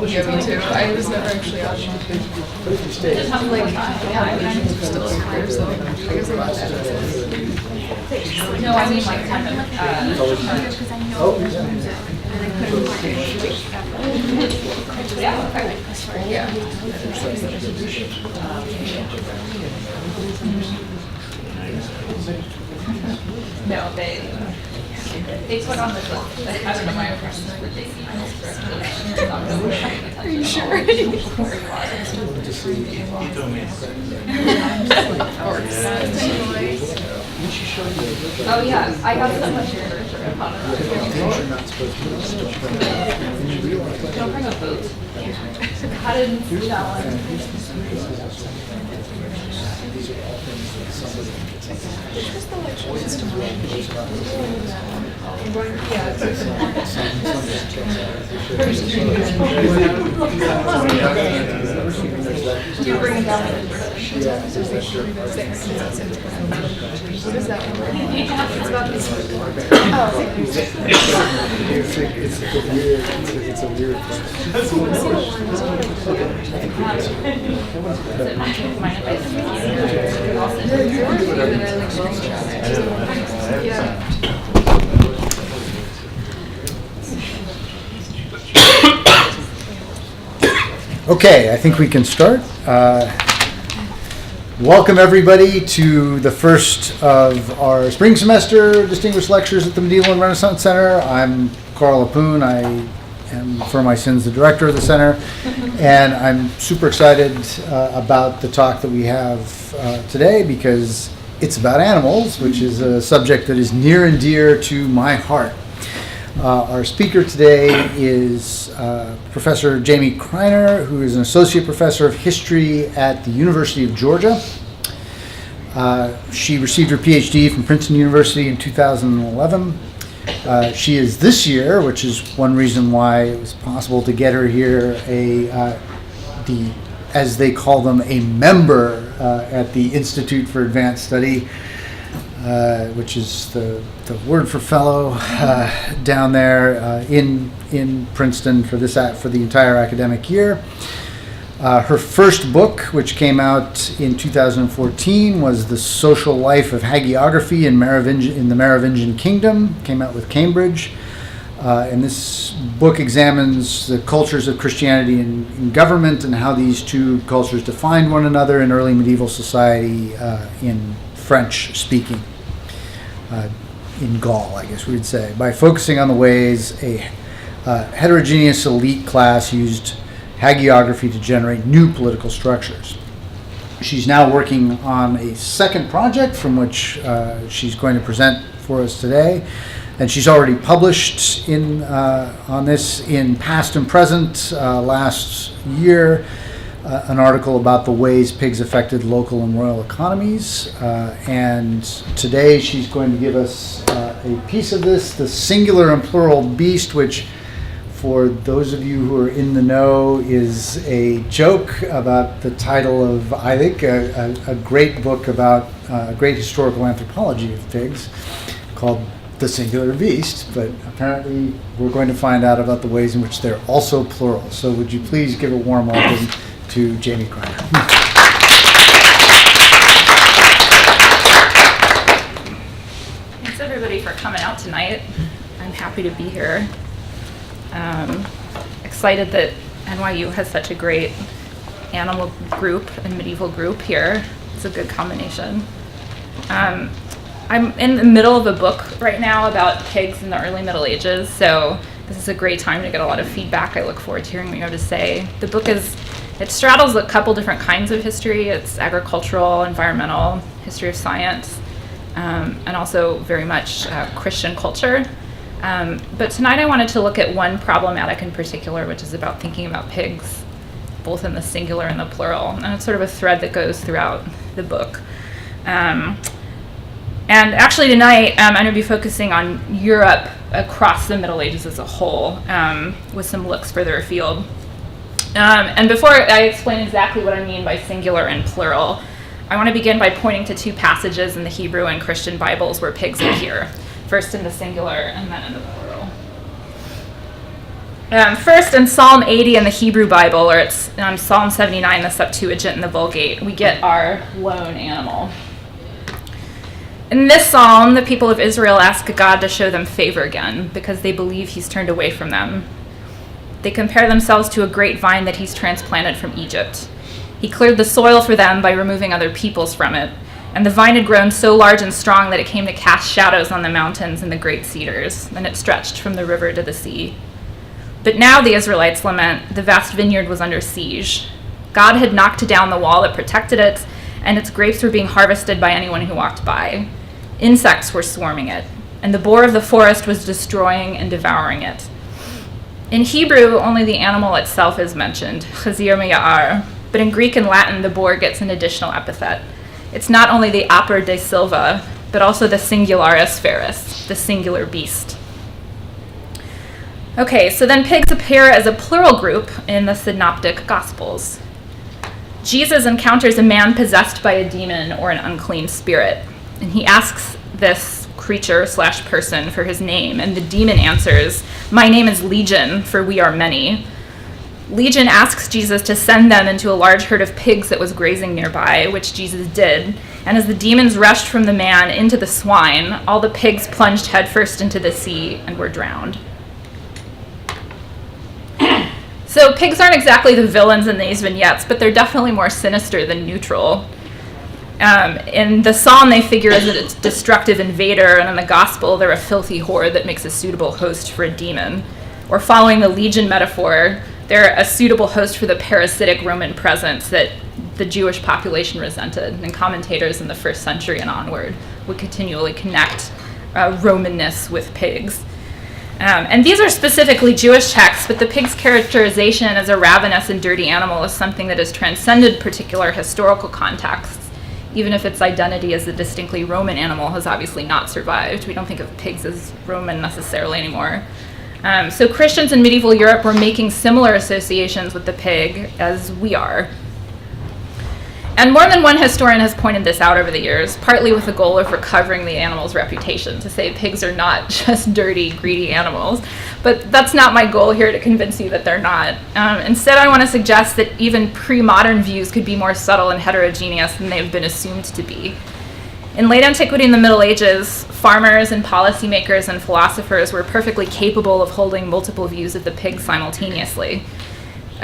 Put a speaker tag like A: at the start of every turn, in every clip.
A: Yeah, me too. I was never actually on. I'm like, I'm still a career, so I guess I'm not that.
B: No, I mean like kind of.
A: Yeah.
B: No, they put on the book. I don't know my impressions for Daisy. Are you sure? Oh yeah, I got so much literature upon it. Don't bring a boot. How did challenge?
A: Just the lecture system. Do you bring it down? What is that one? It's about this.
C: It's a weird Okay, I think we can start. Welcome everybody to the first of our spring semester distinguished lectures at the Medieval and Renaissance Center. I'm Carl Lapoon. I am, for my sins, the director of the center, and I'm super excited about the talk that we have today because it's about animals, which is a subject that is near and dear to my heart. Our speaker today is Professor Jamie Kreiner, who is an associate professor of history at the University of Georgia. She received her PhD from Princeton University in 2011. She is this year, which is one reason why it was possible to get her here, as they call them, a member at the Institute for Advanced Study, which is the word for fellow down there in Princeton for the entire academic year. Her first book, which came out in 2014, was The Social Life of Hagiography in the Merovingian Kingdom. Came out with Cambridge. And this book examines the cultures of Christianity and government and how these two cultures defined one another in early medieval society in French-speaking, in Gaul, I guess we would say, by focusing on the ways a heterogeneous elite class used hagiography to generate new political structures. She's now working on a second project from which she's going to present for us today, and she's already published on this in Past and Present last year. An article about the ways pigs affected local and royal economies. And today she's going to give us a piece of this, the singular and plural beast, which for those of you who are in the know is a joke about the title of, I think, a great book about a great historical anthropology of pigs called The Singular Beast. But apparently we're going to find out about the ways in which they're also plural. So would you please give a warm welcome to Jamie Kreiner.
B: Thanks everybody for coming out tonight. I'm happy to be here. Excited that NYU has such a great animal group and medieval group here. It's a good combination. I'm in the middle of a book right now about pigs in the early Middle Ages, so this is a great time to get a lot of feedback. I look forward to hearing what you have to say. The book it straddles a couple different kinds of history. It's agricultural, environmental, history of science, and also very much Christian culture. But tonight I wanted to look at one problematic in particular, which is about thinking about pigs, both in the singular and the plural. And it's sort of a thread that goes throughout the book. And actually tonight, I'm going to be focusing on Europe across the Middle Ages as a whole, with some looks further afield. And before I explain exactly what I mean by singular and plural, I want to begin by pointing to two passages in the Hebrew and Christian Bibles where pigs appear, first in the singular and then in the plural. First, in Psalm 80 in the Hebrew Bible, or it's Psalm 79, the Septuagint in the Vulgate, we get our lone animal. In this psalm, the people of Israel ask God to show them favor again because they believe he's turned away from them. They compare themselves to a great vine that he's transplanted from Egypt. He cleared the soil for them by removing other peoples from it, and the vine had grown so large and strong that it came to cast shadows on the mountains and the great cedars, and it stretched from the river to the sea. But now, the Israelites lament, the vast vineyard was under siege. God had knocked down the wall that protected it, and its grapes were being harvested by anyone who walked by. Insects were swarming it, and the boar of the forest was destroying and devouring it. In Hebrew, only the animal itself is mentioned, chazir miya'ar, but in Greek and Latin, the boar gets an additional epithet. It's not only the aper de silva, but also the singularis feris, the singular beast. Okay, so then pigs appear as a plural group in the Synoptic Gospels. Jesus encounters a man possessed by a demon or an unclean spirit. And he asks this creature/person for his name, and the demon answers, "My name is Legion, for we are many." Legion asks Jesus to send them into a large herd of pigs that was grazing nearby, which Jesus did. And as the demons rushed from the man into the swine, all the pigs plunged headfirst into the sea and were drowned. So pigs aren't exactly the villains in these vignettes, but they're definitely more sinister than neutral. In the psalm, they figure as a destructive invader, and in the gospel, they're a filthy horde that makes a suitable host for a demon. Or following the legion metaphor, they're a suitable host for the parasitic Roman presence that the Jewish population resented, and commentators in the 1st century and onward would continually connect Romanness with pigs. And these are specifically Jewish texts, but the pig's characterization as a ravenous and dirty animal is something that has transcended particular historical contexts, even if its identity as a distinctly Roman animal has obviously not survived. We don't think of pigs as Roman necessarily anymore. So Christians in medieval Europe were making similar associations with the pig as we are. And more than one historian has pointed this out over the years, partly with the goal of recovering the animal's reputation, to say pigs are not just dirty, greedy animals. But that's not my goal here, to convince you that they're not. Instead, I want to suggest that even pre-modern views could be more subtle and heterogeneous than they've been assumed to be. In late antiquity and the Middle Ages, farmers and policymakers and philosophers were perfectly capable of holding multiple views of the pig simultaneously.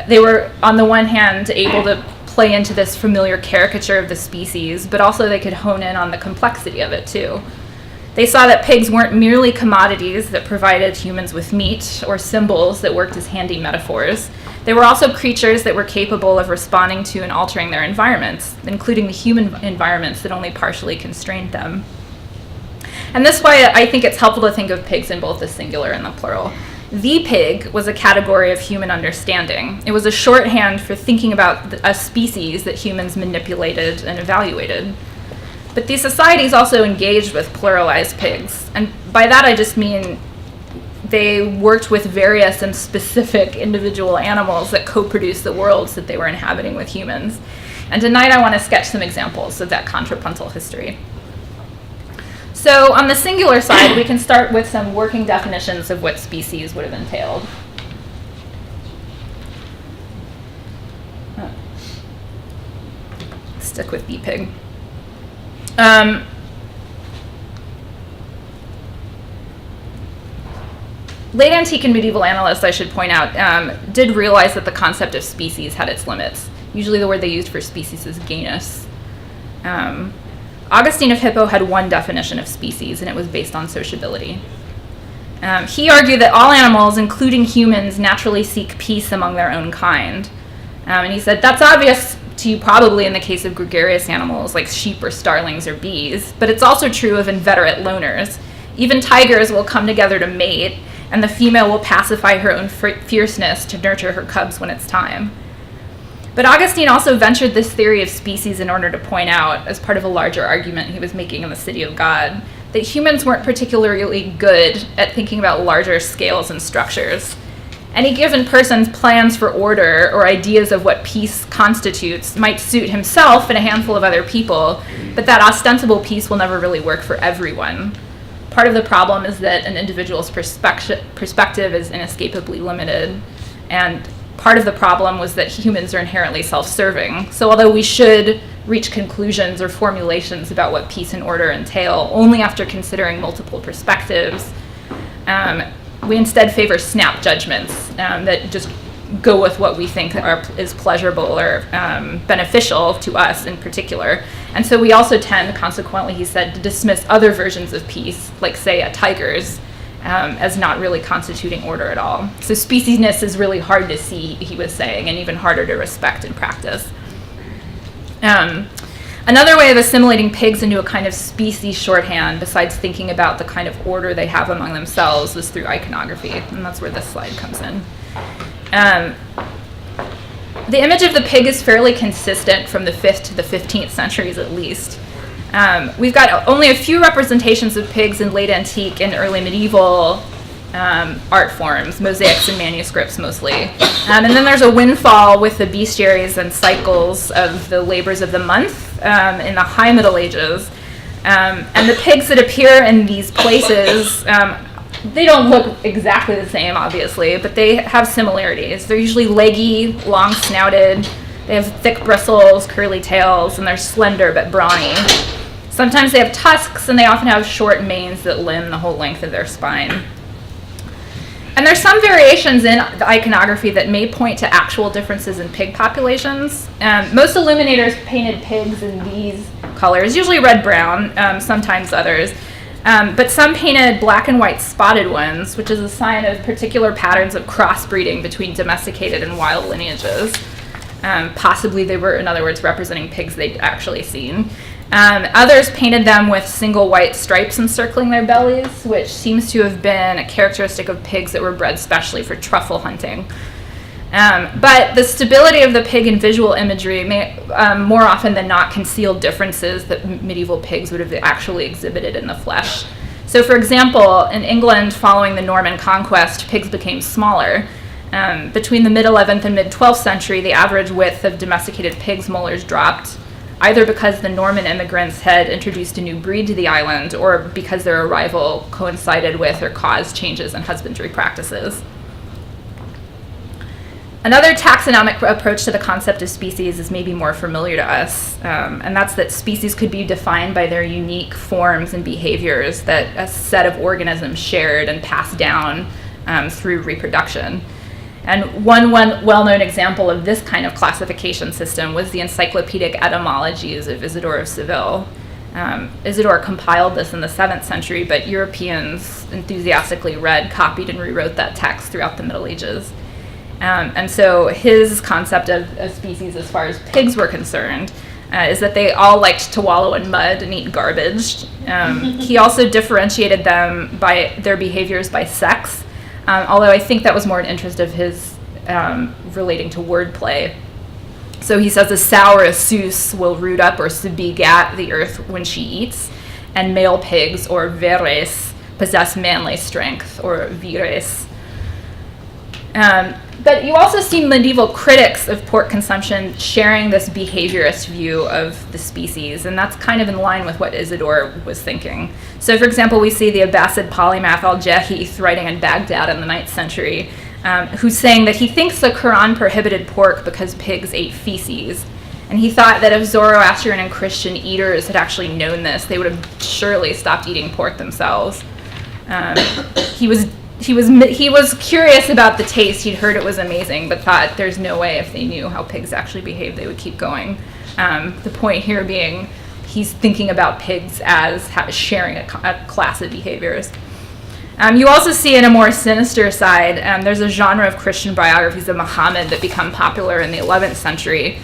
B: They were, on the one hand, able to play into this familiar caricature of the species, but also they could hone in on the complexity of it too. They saw that pigs weren't merely commodities that provided humans with meat or symbols that worked as handy metaphors. They were also creatures that were capable of responding to and altering their environments, including the human environments that only partially constrained them. And this is why I think it's helpful to think of pigs in both the singular and the plural. The pig was a category of human understanding. It was a shorthand for thinking about a species that humans manipulated and evaluated. But these societies also engaged with pluralized pigs. And by that I just mean they worked with various and specific individual animals that co-produced the worlds that they were inhabiting with humans. And tonight I want to sketch some examples of that contrapuntal history. So on the singular side, we can start with some working definitions of what species would have entailed. Stick with the pig. Late antique and medieval analysts, I should point out, did realize that the concept of species had its limits. Usually the word they used for species is genus. Augustine of Hippo had one definition of species, and it was based on sociability. He argued that all animals, including humans, naturally seek peace among their own kind. And he said, that's obvious to you probably in the case of gregarious animals like sheep or starlings or bees, but it's also true of inveterate loners. Even tigers will come together to mate, and the female will pacify her own fierceness to nurture her cubs when it's time. But Augustine also ventured this theory of species in order to point out, as part of a larger argument he was making in the City of God, that humans weren't particularly good at thinking about larger scales and structures. Any given person's plans for order or ideas of what peace constitutes might suit himself and a handful of other people, but that ostensible peace will never really work for everyone. Part of the problem is that an individual's perspective is inescapably limited, and part of the problem was that humans are inherently self-serving. So although we should reach conclusions or formulations about what peace and order entail only after considering multiple perspectives, we instead favor snap judgments that just go with what we think is pleasurable or beneficial to us in particular. And so we also tend, consequently, he said, to dismiss other versions of peace, like, say, a tiger's, as not really constituting order at all. So speciesness is really hard to see, he was saying, and even harder to respect in practice. Another way of assimilating pigs into a kind of species shorthand, besides thinking about the kind of order they have among themselves, was through iconography, and that's where this slide comes in. The image of the pig is fairly consistent from the 5th to the 15th centuries at least. We've got only a few representations of pigs in late antique and early medieval art forms, mosaics and manuscripts mostly. And then there's a windfall with the bestiaries and cycles of the labors of the month in the High Middle Ages. And the pigs that appear in these places, they don't look exactly the same, obviously, but they have similarities. They're usually leggy, long-snouted, they have thick bristles, curly tails, and they're slender but brawny. Sometimes they have tusks, and they often have short manes that limn the whole length of their spine. And there's some variations in the iconography that may point to actual differences in pig populations. Most illuminators painted pigs in these colors, usually red-brown, sometimes others. But some painted black and white spotted ones, which is a sign of particular patterns of crossbreeding between domesticated and wild lineages. Possibly they were, in other words, representing pigs they'd actually seen. Others painted them with single white stripes encircling their bellies, which seems to have been a characteristic of pigs that were bred specially for truffle hunting. But the stability of the pig in visual imagery may, more often than not, conceal differences that medieval pigs would have actually exhibited in the flesh. So, for example, in England following the Norman conquest, pigs became smaller. Between the mid-11th and mid-12th century, the average width of domesticated pigs' molars dropped, either because the Norman immigrants had introduced a new breed to the island or because their arrival coincided with or caused changes in husbandry practices. Another taxonomic approach to the concept of species is maybe more familiar to us, and that's that species could be defined by their unique forms and behaviors that a set of organisms shared and passed down through reproduction. And one well-known example of this kind of classification system was the encyclopedic etymologies of Isidore of Seville. Isidore compiled this in the 7th century, but Europeans enthusiastically read, copied, and rewrote that text throughout the Middle Ages. And so his concept of a species as far as pigs were concerned is that they all liked to wallow in mud and eat garbage. He also differentiated them by their behaviors by sex, although I think that was more an interest of his relating to wordplay. So he says a sow or a souse will root up or begat the earth when she eats, and male pigs, or veres, possess manly strength, or vires. But you also see medieval critics of pork consumption sharing this behaviorist view of the species, and that's kind of in line with what Isidore was thinking. So, for example, we see the Abbasid polymath al-Jahith writing in Baghdad in the 9th century, who's saying that he thinks the Quran prohibited pork because pigs ate feces. And he thought that if Zoroastrian and Christian eaters had actually known this, they would have surely stopped eating pork themselves. He was curious about the taste. He'd heard it was amazing, but thought there's no way if they knew how pigs actually behave, they would keep going. The point here being he's thinking about pigs as sharing a class of behaviors. You also see in a more sinister side, there's a genre of Christian biographies of Muhammad that become popular in the 11th century,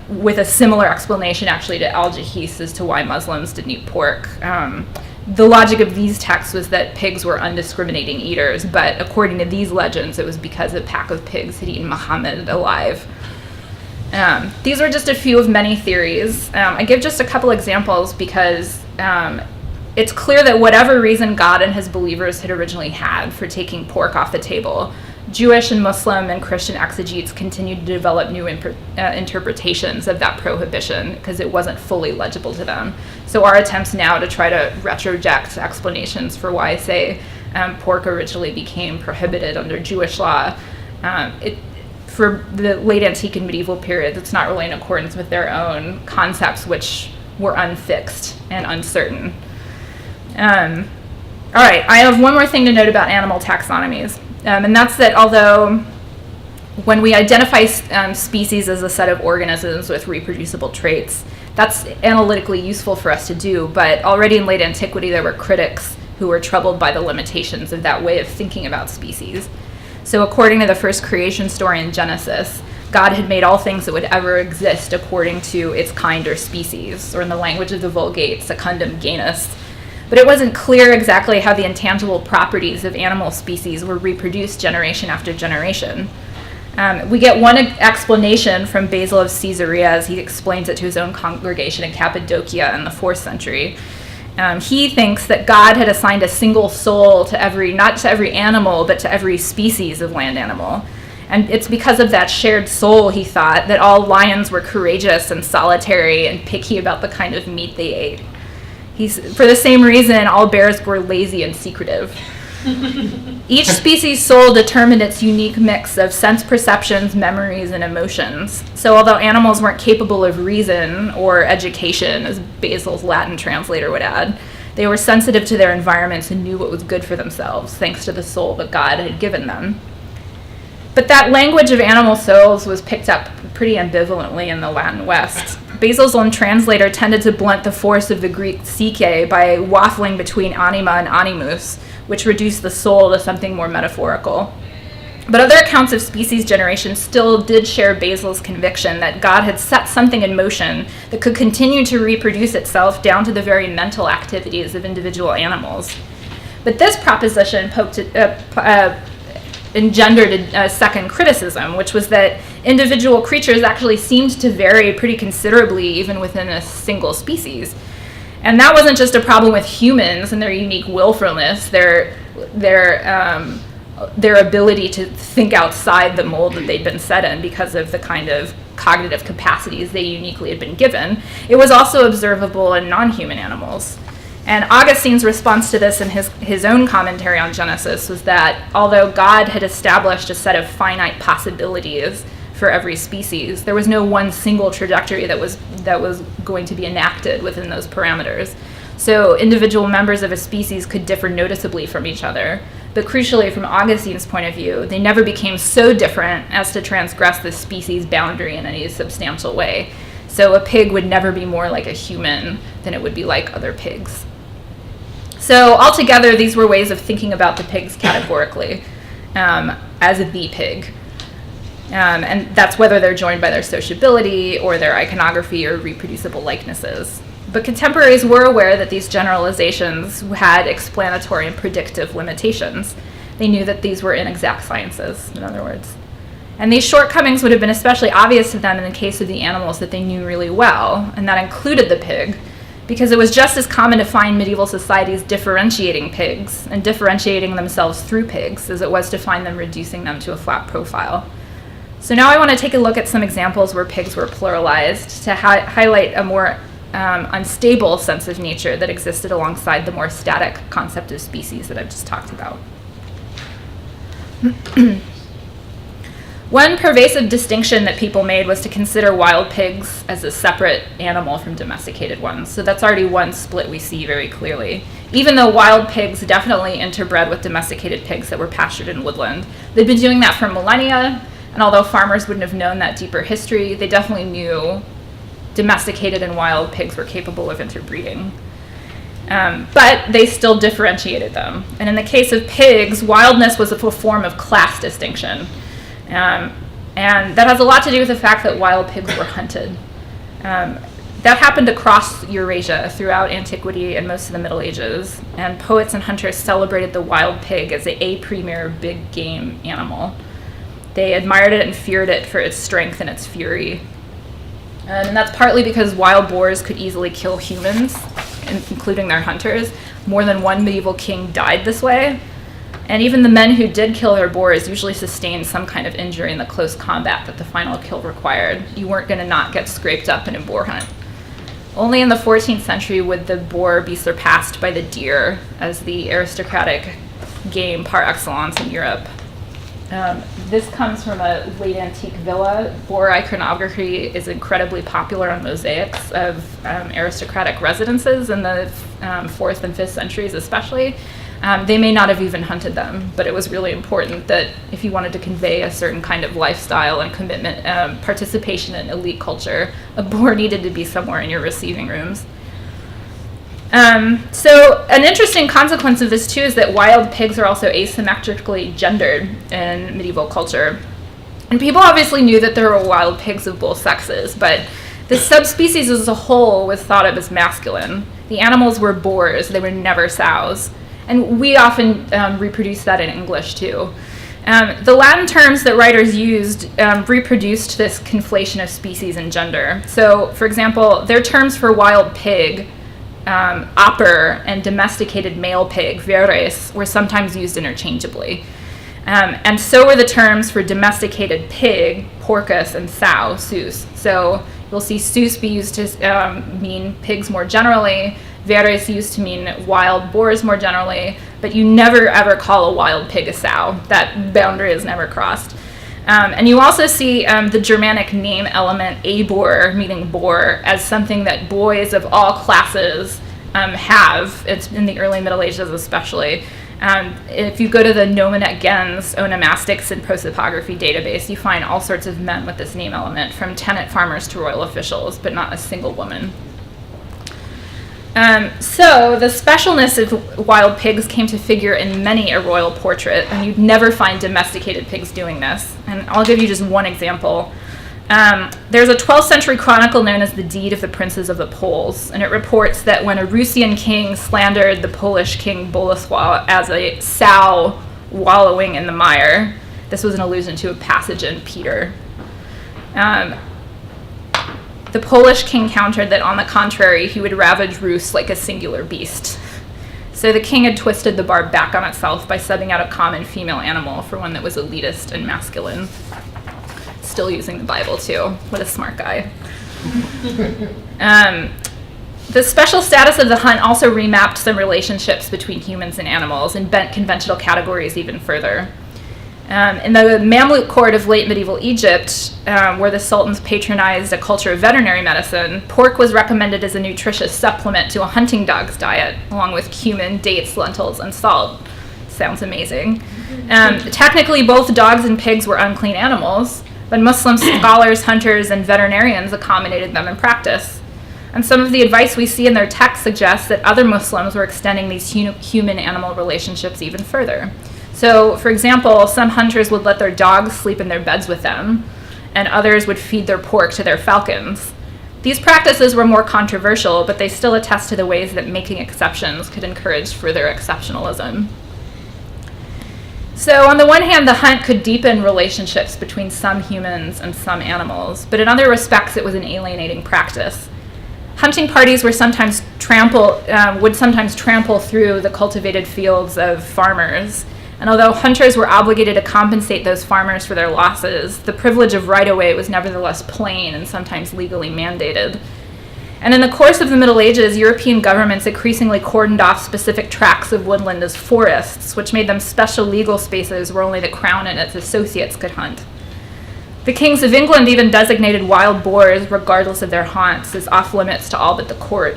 B: with a similar explanation actually to al-Jahith as to why Muslims didn't eat pork. the logic of these texts was that pigs were undiscriminating eaters, but according to these legends, it was because a pack of pigs had eaten Muhammad alive. These are just a few of many theories. I give just a couple examples because it's clear that whatever reason God and his believers had originally had for taking pork off the table, Jewish and Muslim and Christian exegetes continued to develop new interpretations of that prohibition because it wasn't fully legible to them. So our attempts now to try to retroject explanations for why, say, pork originally became prohibited under Jewish law, for the late antique and medieval periods, it's not really in accordance with their own concepts, which were unfixed and uncertain. All right, I have one more thing to note about animal taxonomies. And that's that although when we identify species as a set of organisms with reproducible traits, that's analytically useful for us to do, but already in late antiquity there were critics who were troubled by the limitations of that way of thinking about species. So according to the first creation story in Genesis, God had made all things that would ever exist according to its kind or species, or in the language of the Vulgate, secundum genus. But it wasn't clear exactly how the intangible properties of animal species were reproduced generation after generation. We get one explanation from Basil of Caesarea as he explains it to his own congregation in Cappadocia in the 4th century. He thinks that God had assigned a single soul to not to every animal, but to every species of land animal. And it's because of that shared soul, he thought, that all lions were courageous and solitary and picky about the kind of meat they ate. For the same reason, all bears were lazy and secretive. Each species' soul determined its unique mix of sense perceptions, memories, and emotions. So although animals weren't capable of reason or education, as Basil's Latin translator would add, they were sensitive to their environments and knew what was good for themselves, thanks to the soul that God had given them. But that language of animal souls was picked up pretty ambivalently in the Latin West. Basil's own translator tended to blunt the force of the Greek psyche by waffling between anima and animus, which reduced the soul to something more metaphorical. But other accounts of species generation still did share Basil's conviction that God had set something in motion that could continue to reproduce itself down to the very mental activities of individual animals. But this proposition engendered a second criticism, which was that individual creatures actually seemed to vary pretty considerably even within a single species. And that wasn't just a problem with humans and their unique willfulness, their ability to think outside the mold that they'd been set in because of the kind of cognitive capacities they uniquely had been given. It was also observable in non-human animals. And Augustine's response to this in his own commentary on Genesis was that although God had established a set of finite possibilities for every species, there was no one single trajectory that was going to be enacted within those parameters. So individual members of a species could differ noticeably from each other. But crucially, from Augustine's point of view, they never became so different as to transgress the species boundary in any substantial way. So a pig would never be more like a human than it would be like other pigs. So altogether, these were ways of thinking about the pigs categorically as the pig. And that's whether they're joined by their sociability or their iconography or reproducible likenesses. But contemporaries were aware that these generalizations had explanatory and predictive limitations. They knew that these were inexact sciences, in other words. And these shortcomings would have been especially obvious to them in the case of the animals that they knew really well, and that included the pig, because it was just as common to find medieval societies differentiating pigs and differentiating themselves through pigs as it was to find them reducing them to a flat profile. So now I want to take a look at some examples where pigs were pluralized to highlight a more unstable sense of nature that existed alongside the more static concept of species that I've just talked about. One pervasive distinction that people made was to consider wild pigs as a separate animal from domesticated ones. So that's already one split we see very clearly. Even though wild pigs definitely interbred with domesticated pigs that were pastured in woodland, they'd been doing that for millennia, and although farmers wouldn't have known that deeper history, they definitely knew domesticated and wild pigs were capable of interbreeding. But they still differentiated them. And in the case of pigs, wildness was a form of class distinction. And that has a lot to do with the fact that wild pigs were hunted. that happened across Eurasia throughout antiquity and most of the Middle Ages, and poets and hunters celebrated the wild pig as a premier big game animal. They admired it and feared it for its strength and its fury. And that's partly because wild boars could easily kill humans, including their hunters. More than one medieval king died this way. And even the men who did kill their boars usually sustained some kind of injury in the close combat that the final kill required. You weren't going to not get scraped up in a boar hunt. Only in the 14th century would the boar be surpassed by the deer as the aristocratic game par excellence in Europe. This comes from a late antique villa. Boar iconography is incredibly popular on mosaics of aristocratic residences in the 4th and 5th centuries especially. They may not have even hunted them, but it was really important that if you wanted to convey a certain kind of lifestyle and commitment, participation in elite culture, a boar needed to be somewhere in your receiving rooms. So an interesting consequence of this too is that wild pigs are also asymmetrically gendered in medieval culture. And people obviously knew that there were wild pigs of both sexes, but the subspecies as a whole was thought of as masculine. The animals were boars, they were never sows. And we often reproduce that in English too. The Latin terms that writers used reproduced this conflation of species and gender. So, for example, their terms for wild pig, oper, and domesticated male pig, veres, were sometimes used interchangeably. And so were the terms for domesticated pig, porcus, and sow, sus. So you'll see sus be used to mean pigs more generally, veres used to mean wild boars more generally, but you never ever call a wild pig a sow. That boundary is never crossed. And you also see the Germanic name element abor, meaning boar, as something that boys of all classes have. It's in the early Middle Ages especially. If you go to the Nomen et Gens onomastics and prosopography database, you find all sorts of men with this name element, from tenant farmers to royal officials, but not a single woman. So the specialness of wild pigs came to figure in many a royal portrait, and you'd never find domesticated pigs doing this. And I'll give you just one example. There's a 12th century chronicle known as the Deed of the Princes of the Poles, and it reports that when a Rusian king slandered the Polish king Bolesław as a sow wallowing in the mire, this was an allusion to a passage in Peter. The Polish king countered that, on the contrary, he would ravage Rus like a singular beast. So the king had twisted the barb back on itself by subbing out a common female animal for one that was elitist and masculine. Still using the Bible, too. What a smart guy. The special status of the hunt also remapped some relationships between humans and animals and bent conventional categories even further. In the Mamluk court of late medieval Egypt, where the sultans patronized a culture of veterinary medicine, pork was recommended as a nutritious supplement to a hunting dog's diet, along with cumin, dates, lentils, and salt. Sounds amazing. Technically, both dogs and pigs were unclean animals, but Muslim scholars, hunters, and veterinarians accommodated them in practice. And some of the advice we see in their texts suggests that other Muslims were extending these human-animal relationships even further. So, for example, some hunters would let their dogs sleep in their beds with them, and others would feed their pork to their falcons. These practices were more controversial, but they still attest to the ways that making exceptions could encourage further exceptionalism. So, on the one hand, the hunt could deepen relationships between some humans and some animals, but in other respects, it was an alienating practice. Hunting parties would sometimes trample through the cultivated fields of farmers. And although hunters were obligated to compensate those farmers for their losses, the privilege of right-of-way was nevertheless plain and sometimes legally mandated. And in the course of the Middle Ages, European governments increasingly cordoned off specific tracts of woodland as forests, which made them special legal spaces where only the crown and its associates could hunt. The kings of England even designated wild boars, regardless of their haunts, as off-limits to all but the court.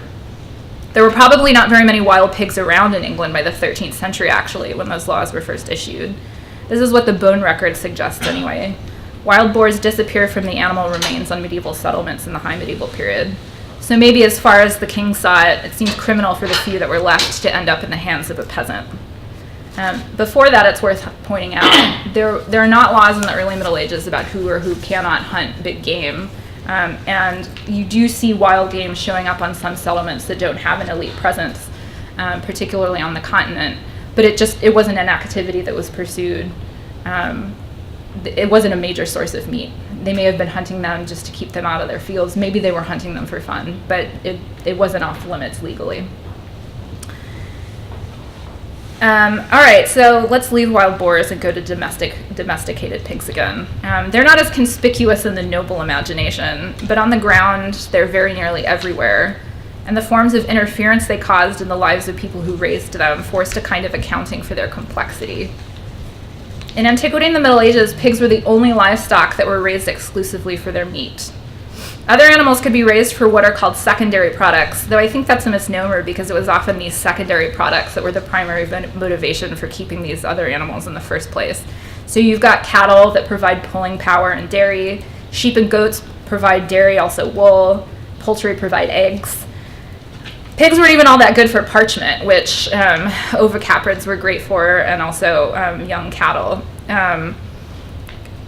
B: There were probably not very many wild pigs around in England by the 13th century, actually, when those laws were first issued. This is what the bone record suggests anyway. Wild boars disappear from the animal remains on medieval settlements in the High Medieval period. So maybe as far as the king saw it, it seemed criminal for the few that were left to end up in the hands of a peasant. Before that, it's worth pointing out, there are not laws in the early Middle Ages about who or who cannot hunt big game. And you do see wild game showing up on some settlements that don't have an elite presence, particularly on the continent. But it wasn't an activity that was pursued. It wasn't a major source of meat. They may have been hunting them just to keep them out of their fields. Maybe they were hunting them for fun, but it wasn't off limits legally. All right, so let's leave wild boars and go to domesticated pigs again. They're not as conspicuous in the noble imagination, but on the ground, they're very nearly everywhere. And the forms of interference they caused in the lives of people who raised them forced a kind of accounting for their complexity. In antiquity and the Middle Ages, pigs were the only livestock that were raised exclusively for their meat. Other animals could be raised for what are called secondary products, though I think that's a misnomer because it was often these secondary products that were the primary motivation for keeping these other animals in the first place. So you've got cattle that provide pulling power and dairy, sheep and goats provide dairy, also wool, poultry provide eggs. Pigs weren't even all that good for parchment, which ovicaprids were great for, and also young cattle.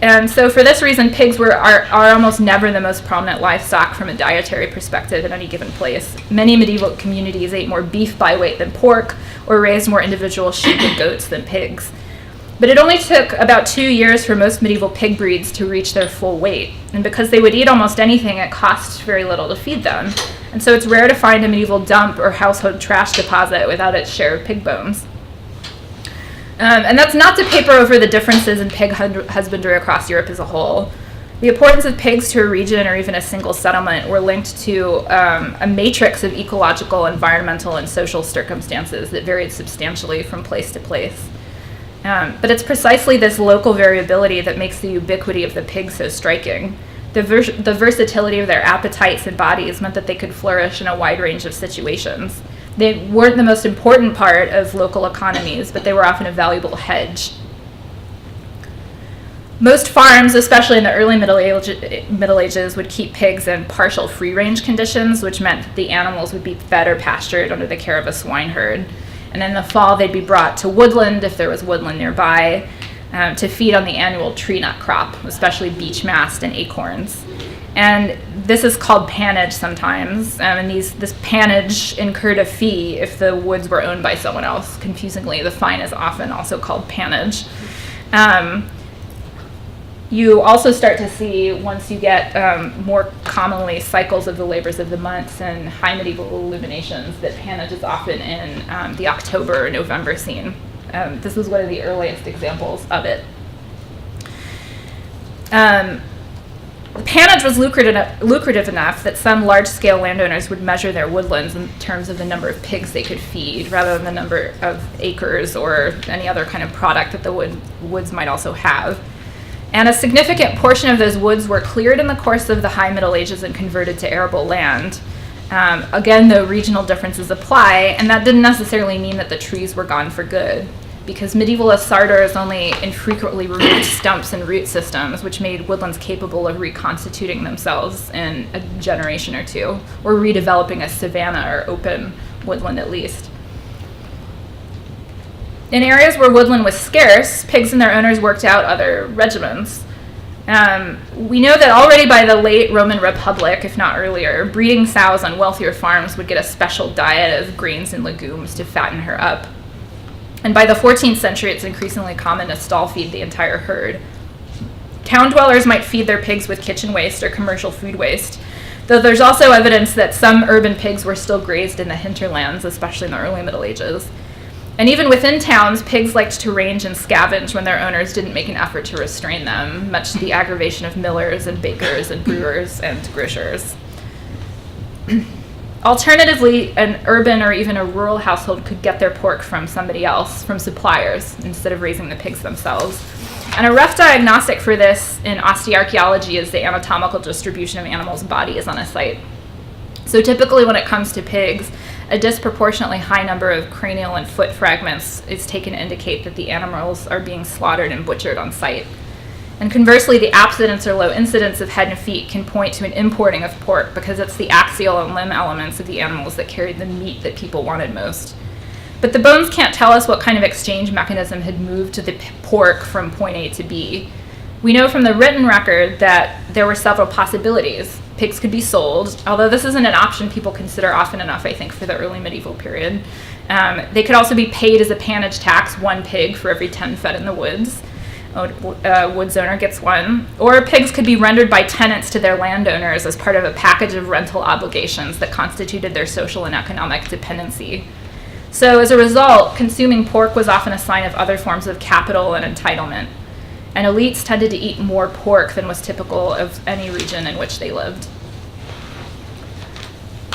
B: And so for this reason, pigs are almost never the most prominent livestock from a dietary perspective in any given place. Many medieval communities ate more beef by weight than pork, or raised more individual sheep and goats than pigs. But it only took about 2 years for most medieval pig breeds to reach their full weight. And because they would eat almost anything, it cost very little to feed them. And so it's rare to find a medieval dump or household trash deposit without its share of pig bones. And that's not to paper over the differences in pig husbandry across Europe as a whole. The importance of pigs to a region or even a single settlement were linked to a matrix of ecological, environmental, and social circumstances that varied substantially from place to place. But it's precisely this local variability that makes the ubiquity of the pig so striking. The versatility of their appetites and bodies meant that they could flourish in a wide range of situations. They weren't the most important part of local economies, but they were often a valuable hedge. Most farms, especially in the early Middle Ages, would keep pigs in partial free-range conditions, which meant that the animals would be fed or pastured under the care of a swineherd. And in the fall, they'd be brought to woodland, if there was woodland nearby, to feed on the annual tree nut crop, especially beech mast and acorns. And this is called pannage sometimes, and this pannage incurred a fee if the woods were owned by someone else. Confusingly, the fine is often also called pannage. You also start to see, once you get more commonly cycles of the labors of the months and high medieval illuminations, that pannage is often in the October or November scene. This is one of the earliest examples of it. Pannage was lucrative enough that some large-scale landowners would measure their woodlands in terms of the number of pigs they could feed, rather than the number of acres or any other kind of product that the woods might also have. And a significant portion of those woods were cleared in the course of the High Middle Ages and converted to arable land. Again, though, regional differences apply, and that didn't necessarily mean that the trees were gone for good, because medieval assarders only infrequently removed stumps and root systems, which made woodlands capable of reconstituting themselves in a generation or two, or redeveloping a savanna or open woodland at least. In areas where woodland was scarce, pigs and their owners worked out other regimens. We know that already by the late Roman Republic, if not earlier, breeding sows on wealthier farms would get a special diet of grains and legumes to fatten her up. And by the 14th century, it's increasingly common to stall feed the entire herd. Town dwellers might feed their pigs with kitchen waste or commercial food waste, though there's also evidence that some urban pigs were still grazed in the hinterlands, especially in the early Middle Ages. And even within towns, pigs liked to range and scavenge when their owners didn't make an effort to restrain them, much to the aggravation of millers and bakers and brewers and grocers. Alternatively, an urban or even a rural household could get their pork from somebody else, from suppliers, instead of raising the pigs themselves. And a rough diagnostic for this in osteoarchaeology is the anatomical distribution of animals' bodies on a site. So typically when it comes to pigs, a disproportionately high number of cranial and foot fragments is taken to indicate that the animals are being slaughtered and butchered on site. And conversely, the abstinence or low incidence of head and feet can point to an importing of pork because it's the axial and limb elements of the animals that carried the meat that people wanted most. But the bones can't tell us what kind of exchange mechanism had moved to the pork from point A to B. We know from the written record that there were several possibilities. pigs could be sold, although this isn't an option people consider often enough, I think, for the early medieval period. They could also be paid as a pannage tax, 1 pig for every 10 fed in the woods. Woods owner gets 1. Or pigs could be rendered by tenants to their landowners as part of a package of rental obligations that constituted their social and economic dependency. So as a result, consuming pork was often a sign of other forms of capital and entitlement. And elites tended to eat more pork than was typical of any region in which they lived.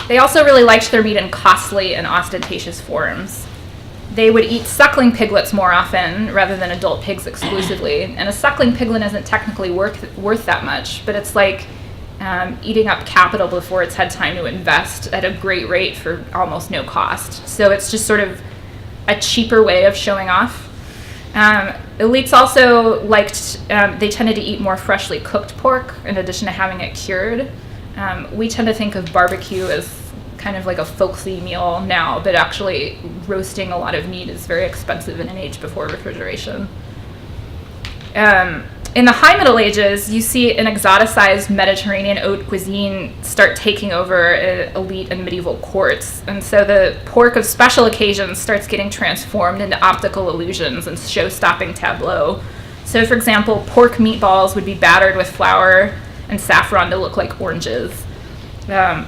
B: They also really liked their meat in costly and ostentatious forms. They would eat suckling piglets more often rather than adult pigs exclusively. And a suckling piglet isn't technically worth that much, but it's like eating up capital before it's had time to invest at a great rate for almost no cost. So it's just sort of a cheaper way of showing off. Elites also they tended to eat more freshly cooked pork in addition to having it cured. We tend to think of barbecue as kind of like a folksy meal now, but actually roasting a lot of meat is very expensive in an age before refrigeration. In the High Middle Ages, you see an exoticized Mediterranean haute cuisine start taking over elite and medieval courts. And so the pork of special occasions starts getting transformed into optical illusions and show-stopping tableau. So, for example, pork meatballs would be battered with flour and saffron to look like oranges.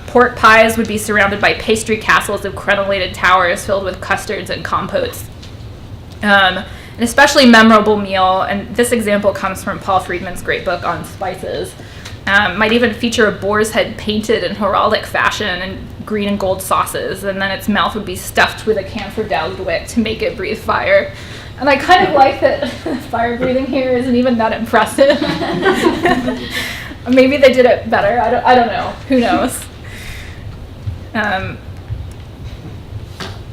B: Pork pies would be surrounded by pastry castles of crenellated towers filled with custards and compotes. An especially memorable meal, and this example comes from Paul Friedman's great book on spices, might even feature a boar's head painted in heraldic fashion in green and gold sauces, and then its mouth would be stuffed with a camphor doused wick to make it breathe fire. And I kind of like that fire breathing here isn't even that impressive. Maybe they did it better. I don't know. Who knows?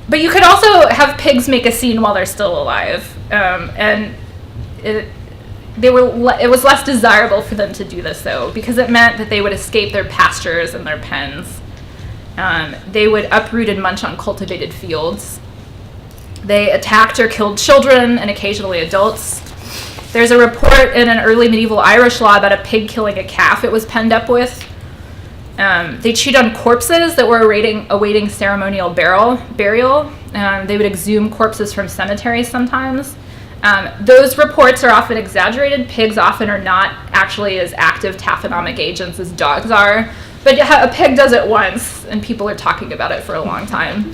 B: But you could also have pigs make a scene while they're still alive, and it was less desirable for them to do this, though, because it meant that they would escape their pastures and their pens. They would uproot and munch on cultivated fields. They attacked or killed children and occasionally adults. There's a report in an early medieval Irish law about a pig killing a calf it was penned up with. They chewed on corpses that were awaiting ceremonial burial. They would exhume corpses from cemeteries sometimes. Those reports are often exaggerated. Pigs often are not actually as active taphonomic agents as dogs are. But a pig does it once, and people are talking about it for a long time.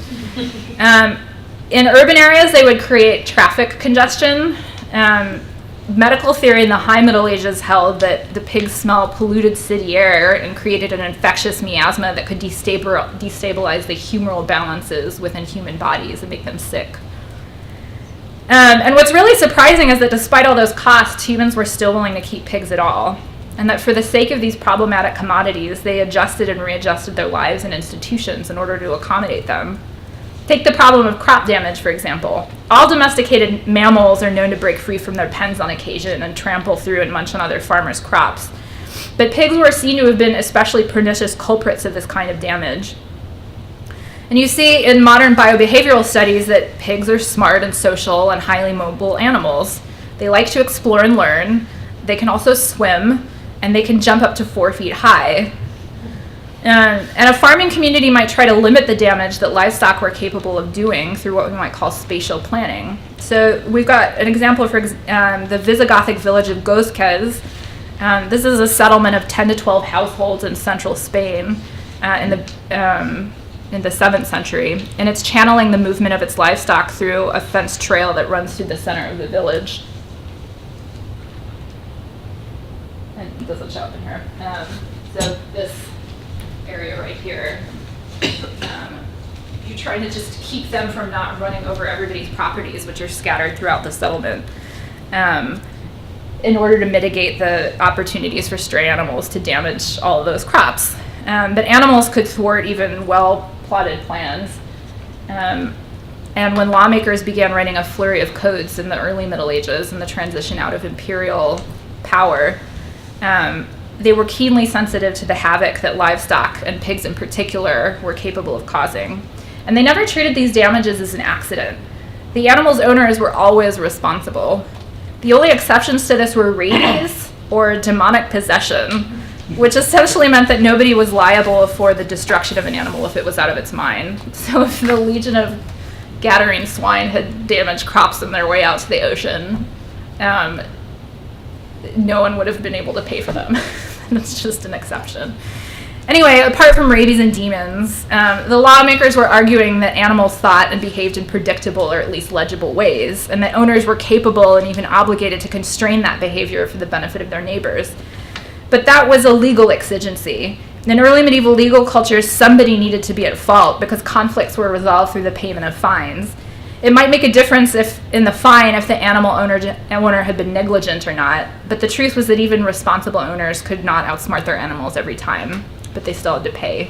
B: In urban areas, they would create traffic congestion. Medical theory in the High Middle Ages held that the pigs smell polluted city air and created an infectious miasma that could destabilize the humoral balances within human bodies and make them sick. And what's really surprising is that despite all those costs, humans were still willing to keep pigs at all, and that for the sake of these problematic commodities, they adjusted and readjusted their lives and institutions in order to accommodate them. Take the problem of crop damage, for example. All domesticated mammals are known to break free from their pens on occasion and trample through and munch on other farmers' crops. But pigs were seen to have been especially pernicious culprits of this kind of damage. And you see in modern biobehavioral studies that pigs are smart and social and highly mobile animals. They like to explore and learn. They can also swim, and they can jump up to 4 feet high. And a farming community might try to limit the damage that livestock were capable of doing through what we might call spatial planning. So we've got an example for the Visigothic village of Gosquez. This is a settlement of 10 to 12 households in central Spain in the 7th century, and it's channeling the movement of its livestock through a fenced trail that runs through the center of the village. And it doesn't show up in here. So this area right here, you're trying to just keep them from not running over everybody's properties, which are scattered throughout the settlement, in order to mitigate the opportunities for stray animals to damage all of those crops. But animals could thwart even well-plotted plans. And when lawmakers began writing a flurry of codes in the early Middle Ages and the transition out of imperial power, they were keenly sensitive to the havoc that livestock, and pigs in particular, were capable of causing. And they never treated these damages as an accident. The animal's owners were always responsible. The only exceptions to this were rabies or demonic possession. which essentially meant that nobody was liable for the destruction of an animal if it was out of its mind. So if the legion of Gadarene swine had damaged crops on their way out to the ocean, no one would have been able to pay for them. That's just an exception. Anyway, apart from rabies and demons, the lawmakers were arguing that animals thought and behaved in predictable or at least legible ways, and that owners were capable and even obligated to constrain that behavior for the benefit of their neighbors. But that was a legal exigency. In early medieval legal cultures, somebody needed to be at fault because conflicts were resolved through the payment of fines. It might make a difference in the fine if the animal owner had been negligent or not, but the truth was that even responsible owners could not outsmart their animals every time, but they still had to pay.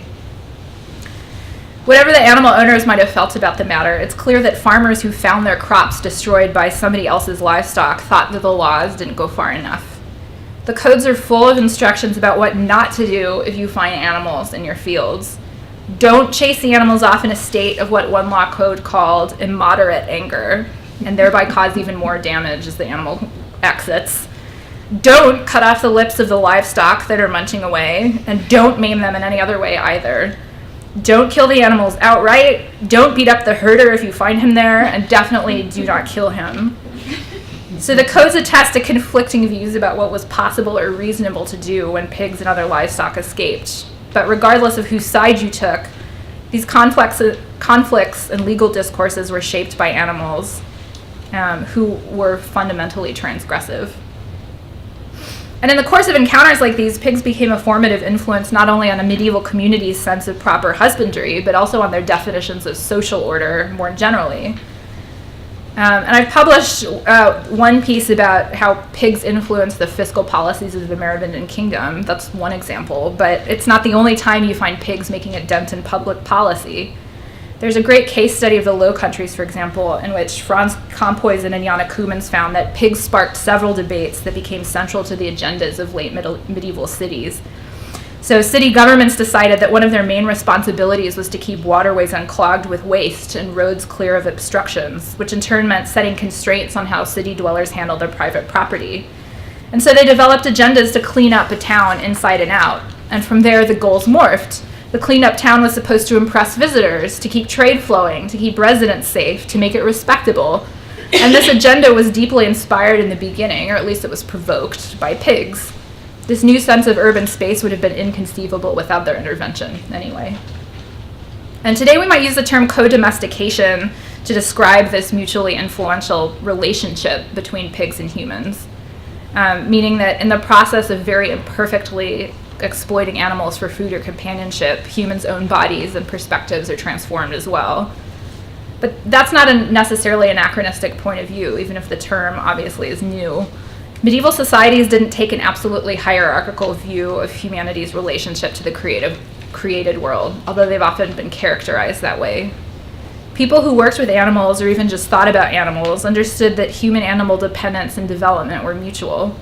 B: Whatever the animal owners might have felt about the matter, it's clear that farmers who found their crops destroyed by somebody else's livestock thought that the laws didn't go far enough. The codes are full of instructions about what not to do if you find animals in your fields. Don't chase the animals off in a state of what one law code called immoderate anger, and thereby cause even more damage as the animal exits. Don't cut off the lips of the livestock that are munching away, and don't maim them in any other way either. Don't kill the animals outright, don't beat up the herder if you find him there, and definitely do not kill him. So the codes attest to conflicting views about what was possible or reasonable to do when pigs and other livestock escaped. But regardless of whose side you took, these conflicts and legal discourses were shaped by animals who were fundamentally transgressive. And in the course of encounters like these, pigs became a formative influence not only on a medieval community's sense of proper husbandry, but also on their definitions of social order more generally. And I've published one piece about how pigs influence the fiscal policies of the Merovingian kingdom. That's one example, but it's not the only time you find pigs making a dent in public policy. There's a great case study of the Low Countries, for example, in which Franz Kampoisen and Jana Koumans found that pigs sparked several debates that became central to the agendas of late medieval cities. So city governments decided that one of their main responsibilities was to keep waterways unclogged with waste and roads clear of obstructions, which in turn meant setting constraints on how city dwellers handled their private property. And so they developed agendas to clean up a town inside and out. And from there, the goals morphed. The cleaned up town was supposed to impress visitors, to keep trade flowing, to keep residents safe, to make it respectable. And this agenda was deeply inspired in the beginning, or at least it was provoked, by pigs. This new sense of urban space would have been inconceivable without their intervention, anyway. And today we might use the term co-domestication to describe this mutually influential relationship between pigs and humans, meaning that in the process of very imperfectly exploiting animals for food or companionship, humans' own bodies and perspectives are transformed as well. But that's not necessarily an anachronistic point of view, even if the term obviously is new. Medieval societies didn't take an absolutely hierarchical view of humanity's relationship to the created world, although they've often been characterized that way. People who worked with animals or even just thought about animals understood that human-animal dependence and development were mutual.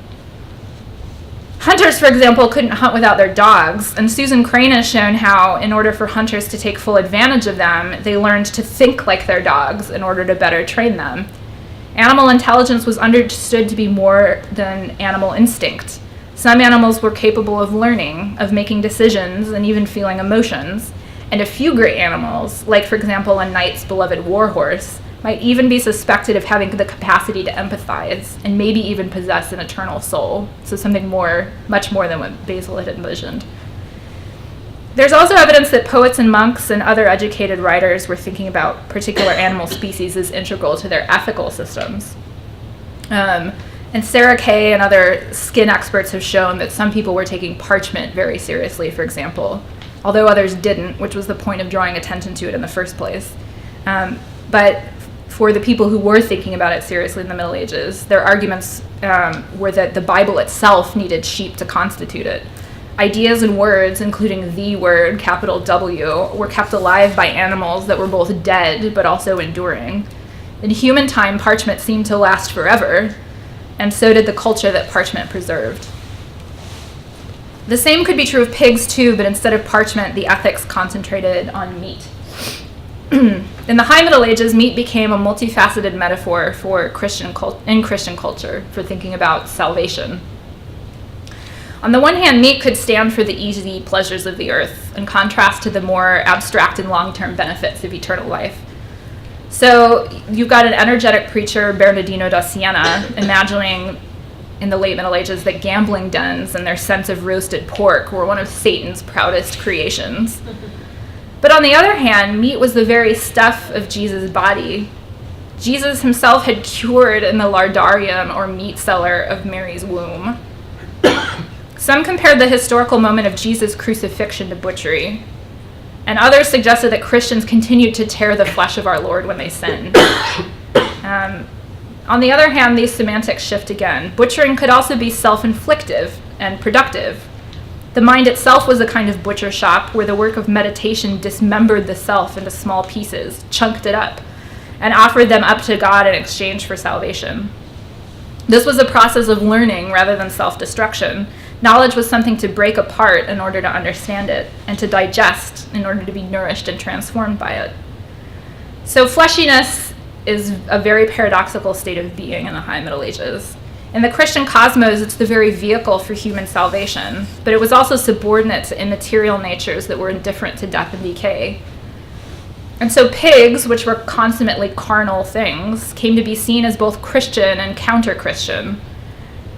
B: Hunters, for example, couldn't hunt without their dogs, and Susan Kreiner has shown how, in order for hunters to take full advantage of them, they learned to think like their dogs in order to better train them. Animal intelligence was understood to be more than animal instinct. Some animals were capable of learning, of making decisions, and even feeling emotions. And a few great animals, like for example a knight's beloved warhorse, might even be suspected of having the capacity to empathize, and maybe even possess an eternal soul. So something much more than what Basil had envisioned. There's also evidence that poets and monks and other educated writers were thinking about particular animal species as integral to their ethical systems. And Sarah Kay and other skin experts have shown that some people were taking parchment very seriously, for example, although others didn't, which was the point of drawing attention to it in the first place. But for the people who were thinking about it seriously in the Middle Ages, their arguments were that the Bible itself needed sheep to constitute it. Ideas and words, including the word, capital W, were kept alive by animals that were both dead but also enduring. In human time, parchment seemed to last forever, and so did the culture that parchment preserved. The same could be true of pigs too, but instead of parchment, the ethics concentrated on meat. In the High Middle Ages, meat became a multifaceted metaphor for Christian culture, for thinking about salvation. On the one hand, meat could stand for the easy pleasures of the earth, in contrast to the more abstract and long-term benefits of eternal life. So you've got an energetic preacher, Bernardino da Siena, imagining in the late Middle Ages that gambling dens and their scent of roasted pork were one of Satan's proudest creations. But on the other hand, meat was the very stuff of Jesus' body. Jesus himself had cured in the lardarium, or meat cellar, of Mary's womb. Some compared the historical moment of Jesus' crucifixion to butchery, and others suggested that Christians continued to tear the flesh of our Lord when they sinned. On the other hand, these semantics shift again. Butchering could also be self-inflictive and productive. The mind itself was a kind of butcher shop where the work of meditation dismembered the self into small pieces, chunked it up, and offered them up to God in exchange for salvation. This was a process of learning rather than self-destruction. Knowledge was something to break apart in order to understand it, and to digest in order to be nourished and transformed by it. So fleshiness is a very paradoxical state of being in the High Middle Ages. In the Christian cosmos, it's the very vehicle for human salvation, but it was also subordinate to immaterial natures that were indifferent to death and decay. And so pigs, which were consummately carnal things, came to be seen as both Christian and counter-Christian.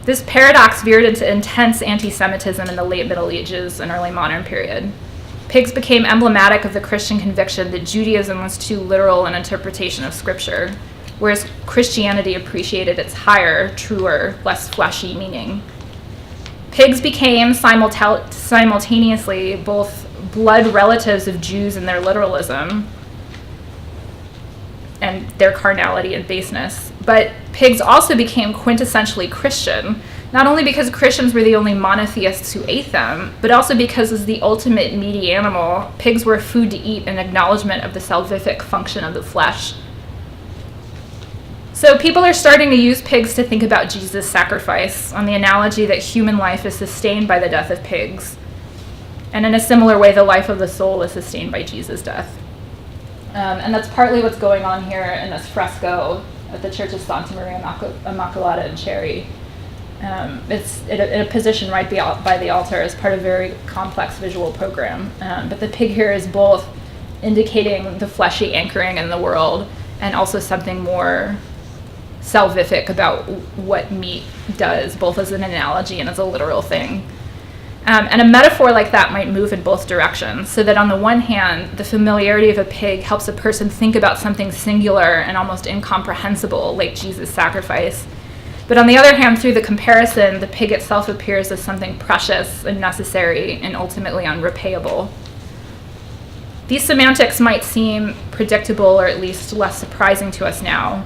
B: This paradox veered into intense anti-Semitism in the late Middle Ages and early modern period. Pigs became emblematic of the Christian conviction that Judaism was too literal an interpretation of Scripture, whereas Christianity appreciated its higher, truer, less fleshy meaning. Pigs became simultaneously both blood relatives of Jews in their literalism and their carnality and baseness. But pigs also became quintessentially Christian, not only because Christians were the only monotheists who ate them, but also because as the ultimate meaty animal, pigs were food to eat in acknowledgement of the salvific function of the flesh. So people are starting to use pigs to think about Jesus' sacrifice, on the analogy that human life is sustained by the death of pigs. And in a similar way, the life of the soul is sustained by Jesus' death. And that's partly what's going on here in this fresco at the Church of Santa Maria Immaculata in Cherry. It's in a position right by the altar as part of a very complex visual program. But the pig here is both indicating the fleshy anchoring in the world and also something more salvific about what meat does, both as an analogy and as a literal thing. And a metaphor like that might move in both directions, so that on the one hand, the familiarity of a pig helps a person think about something singular and almost incomprehensible, like Jesus' sacrifice. But on the other hand, through the comparison, the pig itself appears as something precious and necessary and ultimately unrepayable. These semantics might seem predictable or at least less surprising to us now,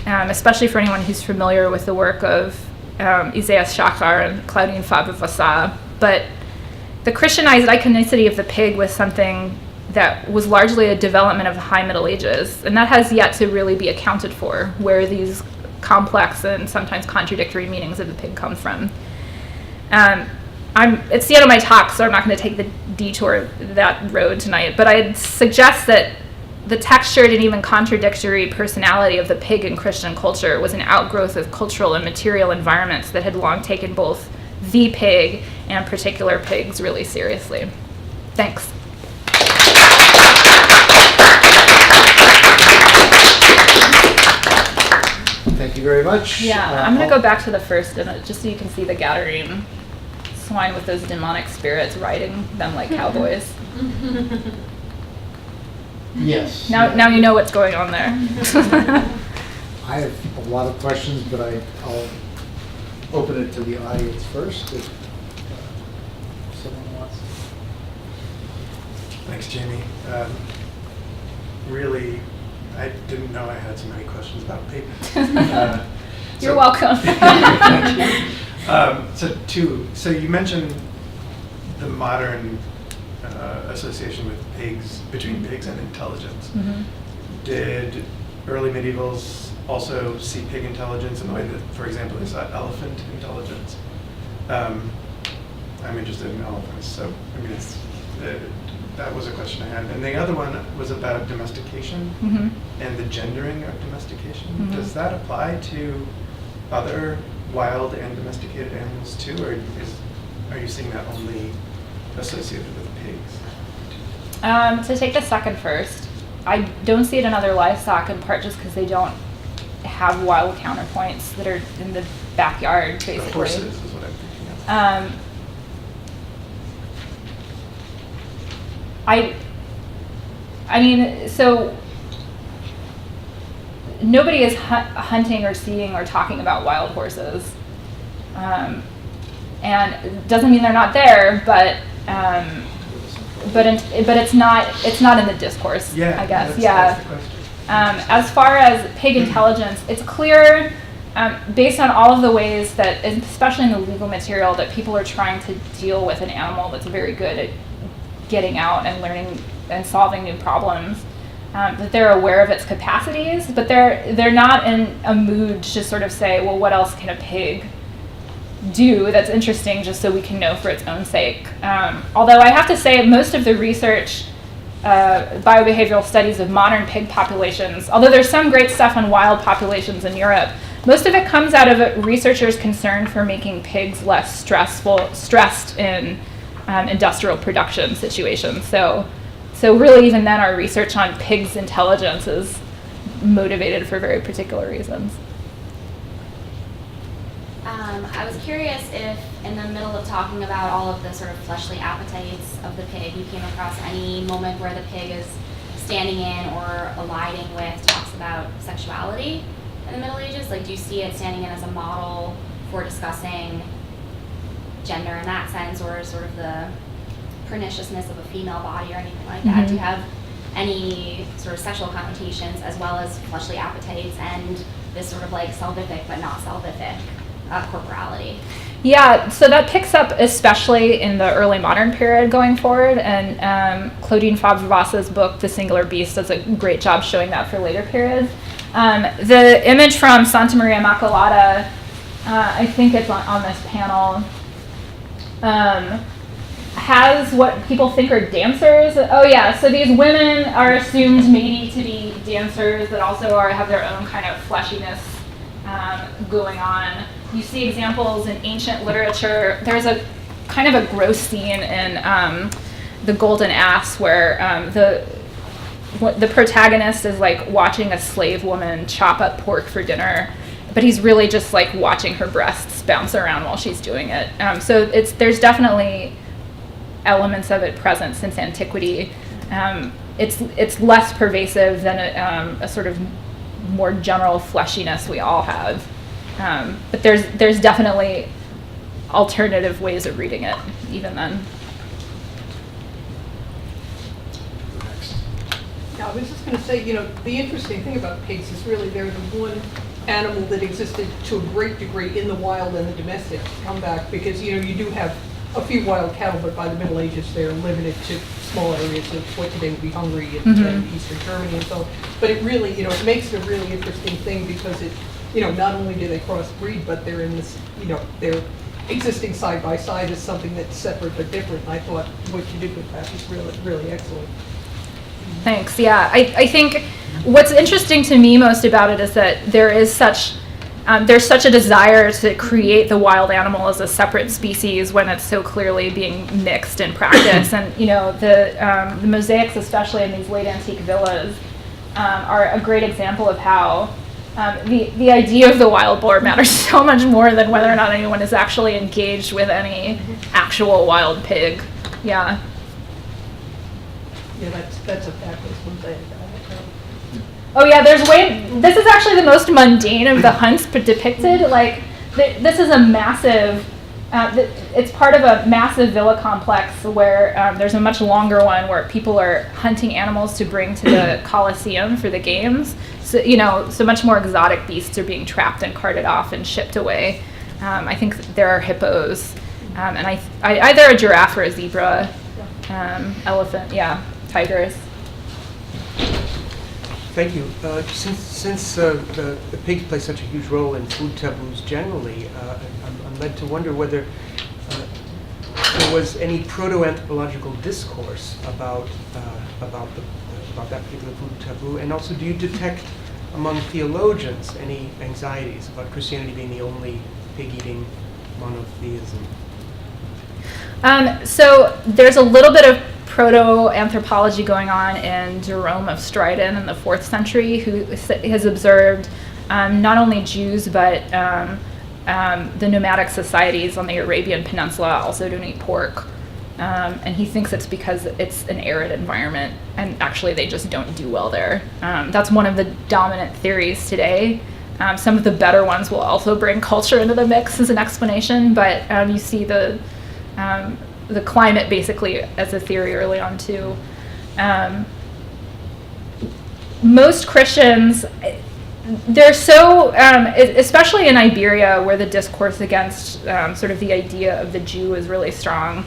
B: especially for anyone who's familiar with the work of Isaiah Shachar and Claudine Fabre-Vassat. But the Christianized iconicity of the pig was something that was largely a development of the High Middle Ages, and that has yet to really be accounted for, where these complex and sometimes contradictory meanings of the pig come from. It's the end of my talk, so I'm not going to take the detour that road tonight, but I'd suggest that the textured and even contradictory personality of the pig in Christian culture was an outgrowth of cultural and material environments that had long taken both the pig and particular pigs really seriously. Thanks.
C: Thank you very much.
B: Yeah, I'm going to go back to the first, just so you can see the Gadarene swine with those demonic spirits riding them like cowboys.
C: Yes.
B: Now you know what's going on there.
C: I have a lot of questions, but I'll open it to the audience first if someone wants.
D: Thanks, Jamie. Really, I didn't know I had so many questions about pigs.
B: You're welcome.
D: So you mentioned the modern association with pigs, between pigs and intelligence.
B: Mm-hmm.
D: Did early medievals also see pig intelligence in the way that, for example, they saw elephant intelligence? I'm interested in elephants, so I mean, that was a question I had. And the other one was about domestication and the gendering of domestication.
B: Mm-hmm.
D: Does that apply to other wild and domesticated animals too, or is are you seeing that only associated with pigs?
B: To take the second first, I don't see it in other livestock, in part just because they don't have wild counterpoints that are in the backyard, basically.
D: The horses is what I'm thinking of.
B: I mean, so nobody is hunting or seeing or talking about wild horses, and it doesn't mean they're not there, but it's not in the discourse. I guess.
D: That's the question.
B: As far as pig intelligence, it's clear, based on all of the ways that, especially in the legal material, that people are trying to deal with an animal that's very good at getting out and learning and solving new problems, that they're aware of its capacities, but they're not in a mood to sort of say, well, what else can a pig do that's interesting just so we can know for its own sake. Although I have to say most of the research, biobehavioral studies of modern pig populations, although there's some great stuff on wild populations in Europe, most of it comes out of researchers concerned for making pigs less stressed in industrial production situations. So really even then our research on pigs' intelligence is motivated for very particular reasons.
E: I was curious if, in the middle of talking about all of the sort of fleshly appetites of the pig, you came across any moment where the pig is standing in or colliding with talks about sexuality in the Middle Ages? Like, do you see it standing in as a model for discussing gender in that sense, or sort of the perniciousness of a female body or anything like that? Do you have any sort of sexual connotations as well as fleshly appetites and this sort of like salvific but not salvific corporality?
B: Yeah, so that picks up especially in the early modern period going forward, and Claudine Fabre-Vass's book, The Singular Beast, does a great job showing that for later periods. The image from Santa Maria Immaculata, I think it's on this panel, has what people think are dancers. Oh yeah, so these women are assumed maybe to be dancers that also have their own kind of fleshiness going on. You see examples in ancient literature. There's a kind of a gross scene in The Golden Ass where the protagonist is like watching a slave woman chop up pork for dinner, but he's really just like watching her breasts bounce around while she's doing it. So there's definitely elements of it present since antiquity. It's less pervasive than a sort of more general fleshiness we all have. But there's definitely alternative ways of reading it, even then.
F: Yeah, I was just going to say, the interesting thing about pigs is really they're the one animal that existed to a great degree in the wild and the domestic comeback, because, you do have a few wild cattle, but by the Middle Ages they're limited to small areas of what today would be Hungary and Eastern Germany and so on. But it really, it makes it a really interesting thing because it, not only do they crossbreed, but they're in this, they're existing side by side as something that's separate but different. And I thought what you did with that was really, really excellent.
B: Thanks. Yeah, I think what's interesting to me most about it is that there's such a desire to create the wild animal as a separate species when it's so clearly being mixed in practice. And the mosaics, especially in these late antique villas, are a great example of how the idea of the wild boar matters so much more than whether or not anyone is actually engaged with any actual wild pig. Yeah.
F: Yeah, that's a fabulous mosaic.
B: Oh yeah, this is actually the most mundane of the hunts depicted. Like, this is a massive, it's part of a massive villa complex where there's a much longer one where people are hunting animals to bring to the Colosseum for the games. So, so much more exotic beasts are being trapped and carted off and shipped away. I think there are hippos, and either a giraffe or a zebra, elephant, yeah, tigers.
G: Thank you. Since the pigs play such a huge role in food taboos generally, I'm led to wonder whether there was any proto-anthropological discourse about that particular food taboo, and also do you detect among theologians any anxieties about Christianity being the only pig-eating monotheism?
B: So there's a little bit of proto-anthropology going on in Jerome of Stridon in the 4th century, who has observed not only Jews, but the nomadic societies on the Arabian Peninsula also don't eat pork. And he thinks it's because it's an arid environment, and actually they just don't do well there. That's one of the dominant theories today. Some of the better ones will also bring culture into the mix as an explanation, but you see the climate basically as a theory early on too. Most Christians, they're so, especially in Iberia, where the discourse against sort of the idea of the Jew is really strong,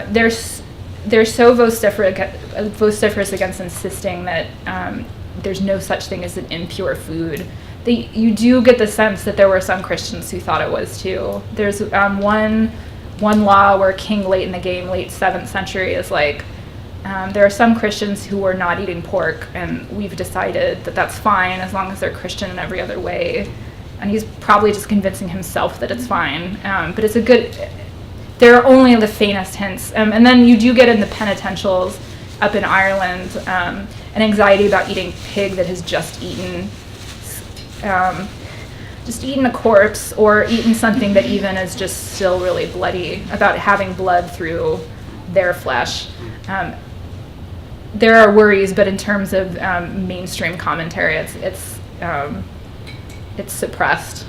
B: they're so vociferous against insisting that there's no such thing as an impure food. You do get the sense that there were some Christians who thought it was too. There's one law where King late in the game, late 7th century, is like, there are some Christians who are not eating pork, and we've decided that that's fine as long as they're Christian in every other way. And he's probably just convincing himself that it's fine. But it's a good, there are only the faintest hints. And then you do get in the penitentials up in Ireland, an anxiety about eating pig that has just eaten a corpse, or eaten something that even is just still really bloody, about having blood through their flesh. There are worries, but in terms of mainstream commentary, it's suppressed.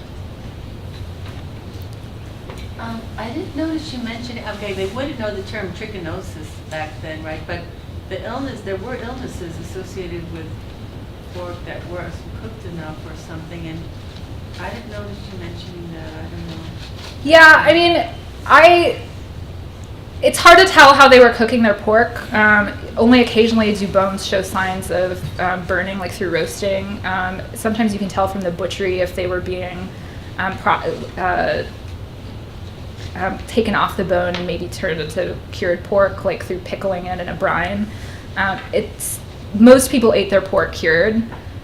H: I didn't notice you mentioned, okay, they wouldn't know the term trichinosis back then, right? But there were illnesses associated with pork that weren't cooked enough or something, and I didn't notice you mentioning that. I don't know.
B: Yeah, I mean, it's hard to tell how they were cooking their pork. Only occasionally do bones show signs of burning, like through roasting. Sometimes you can tell from the butchery if they were being taken off the bone and maybe turned into cured pork, like through pickling it in a brine. Most people ate their pork cured.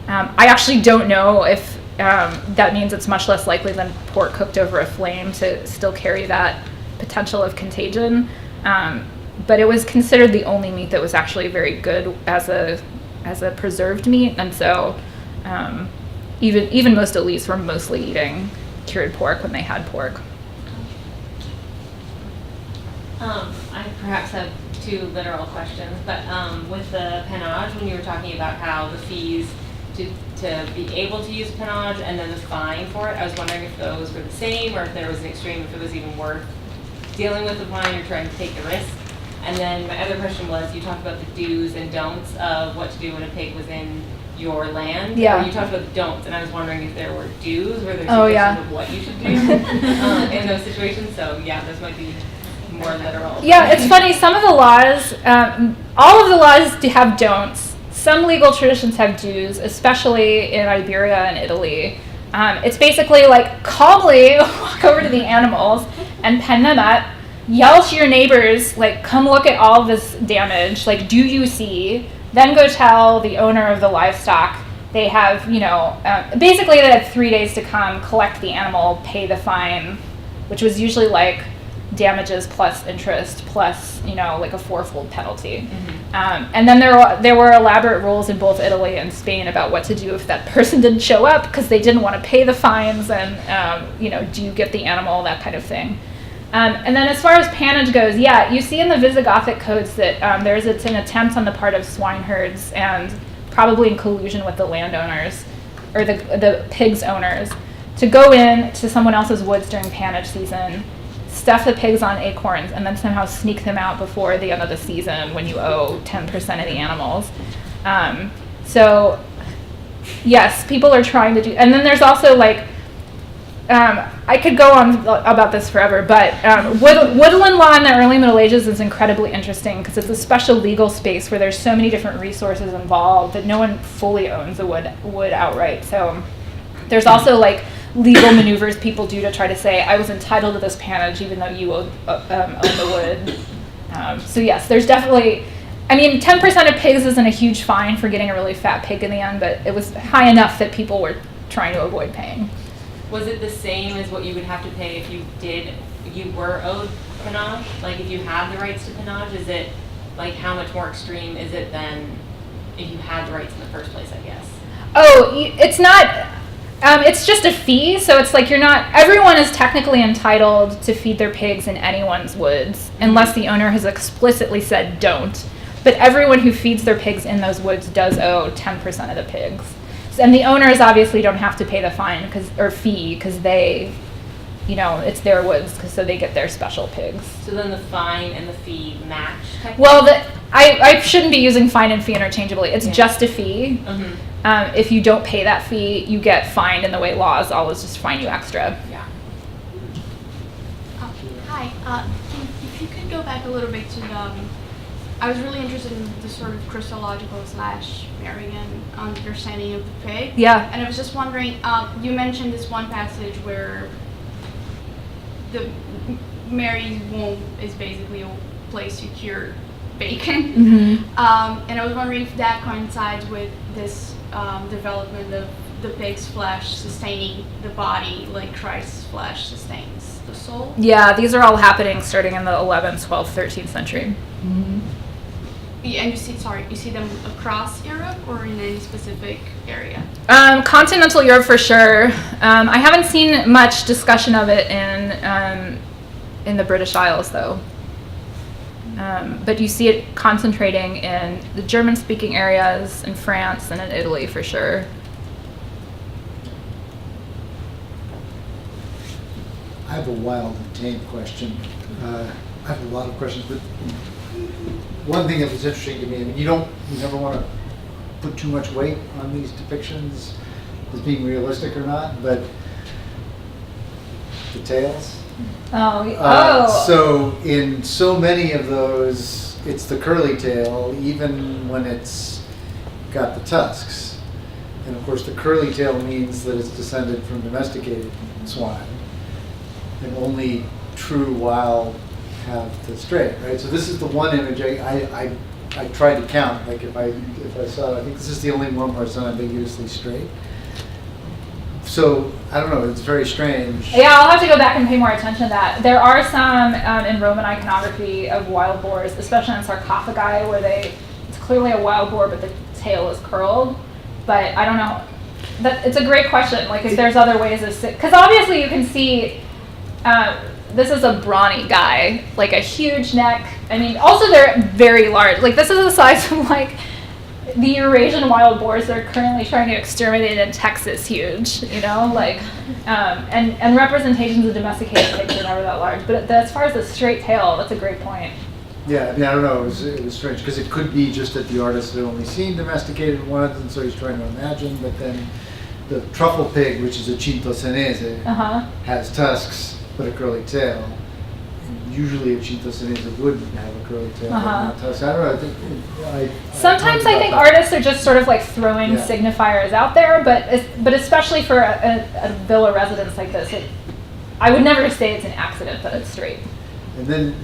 B: I actually don't know if that means it's much less likely than pork cooked over a flame to still carry that potential of contagion. But it was considered the only meat that was actually very good as a preserved meat, and so even most elites were mostly eating cured pork when they had pork.
I: I perhaps have 2 literal questions, but with the pannage, when you were talking about how the fees to be able to use pannage and then the fine for it, I was wondering if those were the same, or if there was an extreme, if it was even worth dealing with the fine or trying to take the risk. And then my other question was, you talked about the do's and don'ts of what to do when a pig was in your land.
B: Yeah.
I: Or you talked about the don'ts, and I was wondering if there were do's, or there's
B: yeah.
I: of what you should do in those situations. So yeah, those might be more literal.
B: Yeah, it's funny. Some of the laws, all of the laws have don'ts. Some legal traditions have do's, especially in Iberia and Italy. It's basically like calmly walk over to the animals and pen them up, yell to your neighbors, like, come look at all this damage, like, do you see? Then go tell the owner of the livestock. They have, basically they had 3 days to come, collect the animal, pay the fine, which was usually like damages plus interest plus, like a 4-fold penalty.
I: Mm-hmm.
B: And then there were elaborate rules in both Italy and Spain about what to do if that person didn't show up because they didn't want to pay the fines, and do you get the animal, that kind of thing. And then as far as pannage goes, yeah, you see in the Visigothic codes that there's an attempt on the part of swineherds, and probably in collusion with the landowners or the pigs owners, to go in to someone else's woods during pannage season, stuff the pigs on acorns, and then somehow sneak them out before the end of the season when you owe 10% of the animals. So yes, people are trying to do, and then there's also like, I could go on about this forever, but woodland law in the early Middle Ages is incredibly interesting because it's a special legal space where there's so many different resources involved that no one fully owns the wood outright. So there's also like legal maneuvers people do to try to say, I was entitled to this pannage even though you own the wood. So yes, there's definitely, 10% of pigs isn't a huge fine for getting a really fat pig in the end, but it was high enough that people were trying to avoid paying.
I: Was it the same as what you would have to pay if you were owed penage? Like if you have the rights to penage, is it, like how much more extreme is it than if you had the rights in the first place, I guess?
B: Oh, it's not, it's just a fee, so it's like everyone is technically entitled to feed their pigs in anyone's woods, unless the owner has explicitly said don't. But everyone who feeds their pigs in those woods does owe 10% of the pigs. And the owners obviously don't have to pay the fine or fee because they, it's their woods, so they get their special pigs.
I: So then the fine and the fee match?
B: Well, I shouldn't be using fine and fee interchangeably. It's just a fee.
I: Mm-hmm.
B: If you don't pay that fee, you get fined, and the way laws always just fine you extra.
I: Yeah.
J: Hi. If you could go back a little bit to the, I was really interested in the sort of Christological / Marian understanding of the pig.
B: Yeah.
J: And I was just wondering, you mentioned this one passage where the Mary's womb is basically a place to cure bacon.
B: Mm-hmm.
J: And I was wondering if that coincides with this development of the pig's flesh sustaining the body like Christ's flesh sustains the soul.
B: Yeah, these are all happening starting in the 11th, 12th, 13th century.
J: Mm-hmm. Yeah, and you see them across Europe or in any specific area?
B: Continental Europe for sure. I haven't seen much discussion of it in the British Isles though. But you see it concentrating in the German-speaking areas, in France, and in Italy for sure.
C: I have a wild and tame question. I have a lot of questions, but one thing that was interesting to me, I mean, you never want to put too much weight on these depictions as being realistic or not, but the tails. So in so many of those, it's the curly tail, even when it's got the tusks. And of course, the curly tail means that it's descended from domesticated swine, and only true wild have the straight, right? So this is the one image I tried to count. Like if I saw it, I think this is the only one where it's unambiguously straight. So I don't know. It's very strange.
B: Yeah, I'll have to go back and pay more attention to that. There are some in Roman iconography of wild boars, especially in sarcophagi, where it's clearly a wild boar, but the tail is curled. But I don't know. It's a great question. Like if there's other ways of because obviously you can see. This is a brawny guy, like a huge neck. I mean, also they're very large. Like this is the size of like the Eurasian wild boars they're currently trying to exterminate in Texas. Huge, like, and representations of domesticated pigs are never that large. But as far as the straight tail, that's a great point.
C: Yeah, I mean, I don't know. It was strange because it could be just that the artist had only seen domesticated ones, and so he's trying to imagine. But then the truffle pig, which is a cinto senese, has tusks but a curly tail. And usually a cinto senese wouldn't have a curly tail, but not tusks. I don't know.
B: Sometimes I think artists are just sort of like throwing signifiers out there, but especially for a villa residence like this, I would never say it's an accident that it's straight.
C: And then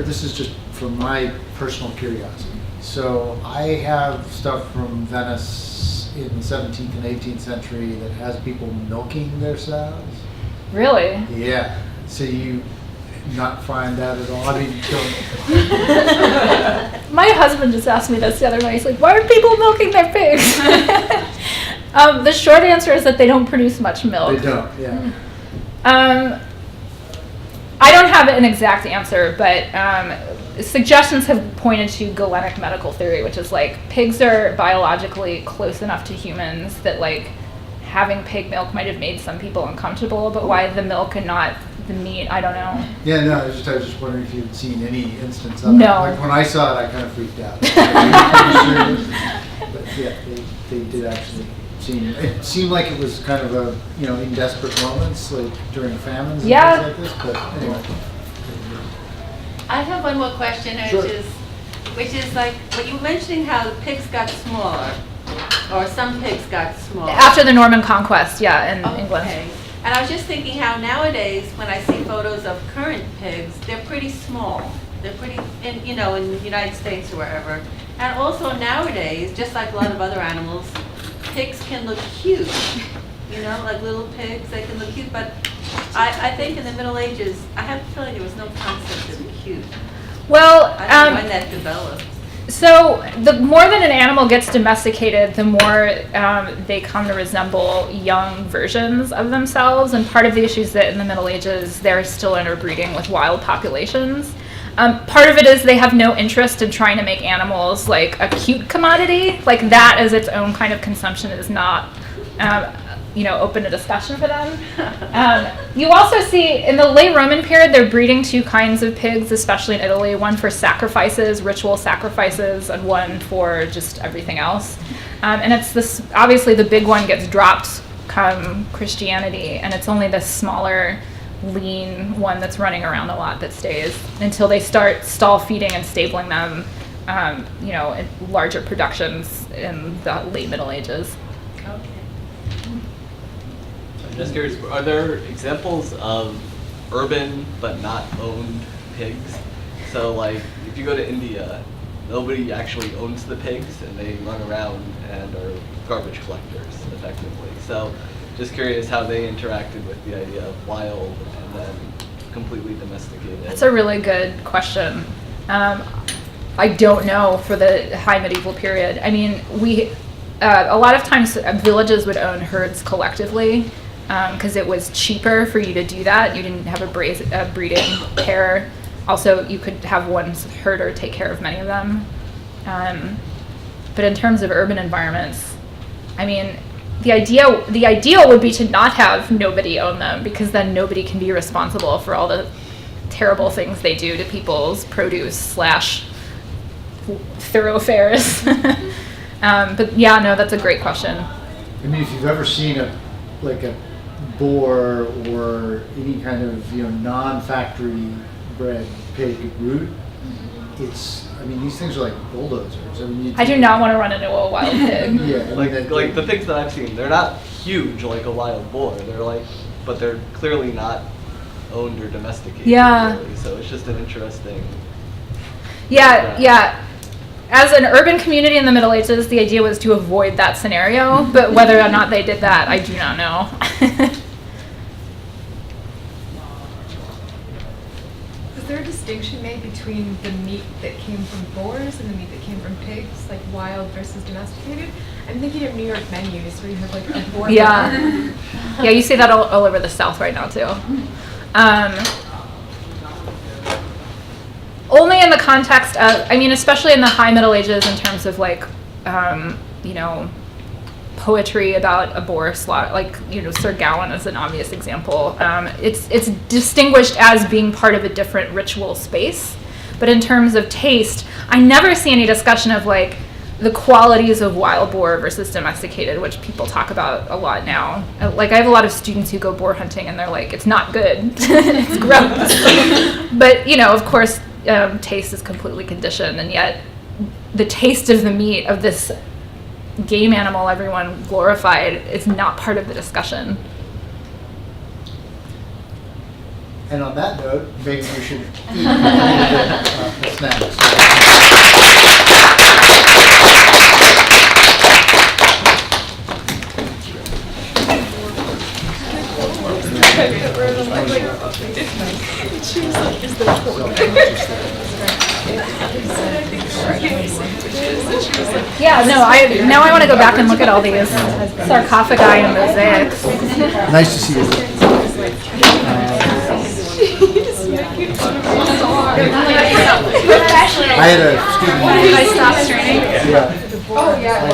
C: this is just from my personal curiosity. So I have stuff from Venice in the 17th and 18th century that has people milking their sows.
B: Really?
C: Yeah. So you not find that at all? I mean, don't.
B: My husband just asked me this the other night. He's like, why are people milking their pigs? The short answer is that they don't produce much milk.
C: They don't, yeah.
B: I don't have an exact answer, but suggestions have pointed to galenic medical theory, which is like pigs are biologically close enough to humans that like having pig milk might have made some people uncomfortable, but why the milk and not the meat, I don't know.
C: Yeah, no, I was just wondering if you'd seen any instance of it.
B: No.
C: Like when I saw it, I kind of freaked out. But yeah, they did actually it seemed like it was kind of a, in desperate moments, like during famines and things like this, but anyway.
H: I have one more question, which is like, when you were mentioning how the pigs got smaller, or some pigs got smaller.
B: After the Norman Conquest, in England.
H: And I was just thinking how nowadays, when I see photos of current pigs, they're pretty small. They're pretty, in the United States or wherever. And also nowadays, just like a lot of other animals, pigs can look cute. Like little pigs, they can look cute. But I think in the Middle Ages, I have a feeling there was no concept of cute.
B: Well,
H: I don't know when that developed.
B: so the more that an animal gets domesticated, the more they come to resemble young versions of themselves. And part of the issue is that in the Middle Ages, they're still interbreeding with wild populations. Part of it is they have no interest in trying to make animals like a cute commodity. Like that as its own kind of consumption is not, open to discussion for them. You also see in the late Roman period, they're breeding two kinds of pigs, especially in Italy, one for sacrifices, ritual sacrifices, and one for just everything else. And it's this, obviously the big one gets dropped come Christianity, and it's only this smaller, lean one that's running around a lot that stays until they start stall feeding and stabling them, in larger productions in the late Middle Ages.
K: I'm just curious, are there examples of urban but not owned pigs? So like, if you go to India, nobody actually owns the pigs and they run around and are garbage collectors, effectively. So just curious how they interacted with the idea of wild and then completely domesticated.
B: That's a really good question. I don't know for the high medieval period. I mean, a lot of times villages would own herds collectively because it was cheaper for you to do that. You didn't have a breeding pair. Also, you could have one herder take care of many of them. But in terms of urban environments, I mean, the ideal would be to not have nobody own them, because then nobody can be responsible for all the terrible things they do to people's produce / thoroughfares. But yeah, no, that's a great question.
C: I mean, if you've ever seen a boar or any kind of non-factory bred pig root, these things are like bulldozers.
B: I do not want to run into a wild pig.
C: Yeah,
K: like the pigs that I've seen, they're not huge like a wild boar. But they're clearly not owned or domesticated.
B: Yeah.
K: Really, so it's just an interesting.
B: Yeah. As an urban community in the Middle Ages, the idea was to avoid that scenario, but whether or not they did that, I do not know.
A: Was there a distinction made between the meat that came from boars and the meat that came from pigs, like wild versus domesticated? I'm thinking of New York menus where you have like a boar.
B: Yeah, yeah, you see that all over the South right now too. Only in the context of, especially in the High Middle Ages, in terms of poetry about a boar slaughter, Sir Gawain is an obvious example. It's distinguished as being part of a different ritual space, but in terms of taste, I never see any discussion of the qualities of wild boar versus domesticated, which people talk about a lot now. I have a lot of students who go boar hunting and they're like, it's not good, it's gross. But of course, taste is completely conditioned, and yet the taste of the meat of this game animal everyone glorified is not part of the discussion.
C: And on that note, maybe we should eat the snacks.
B: Yeah, no, I want to go back and look at all these sarcophagi and mosaics.
C: Nice to see you. I had a student.
B: Did I stop streaming?
C: Yeah.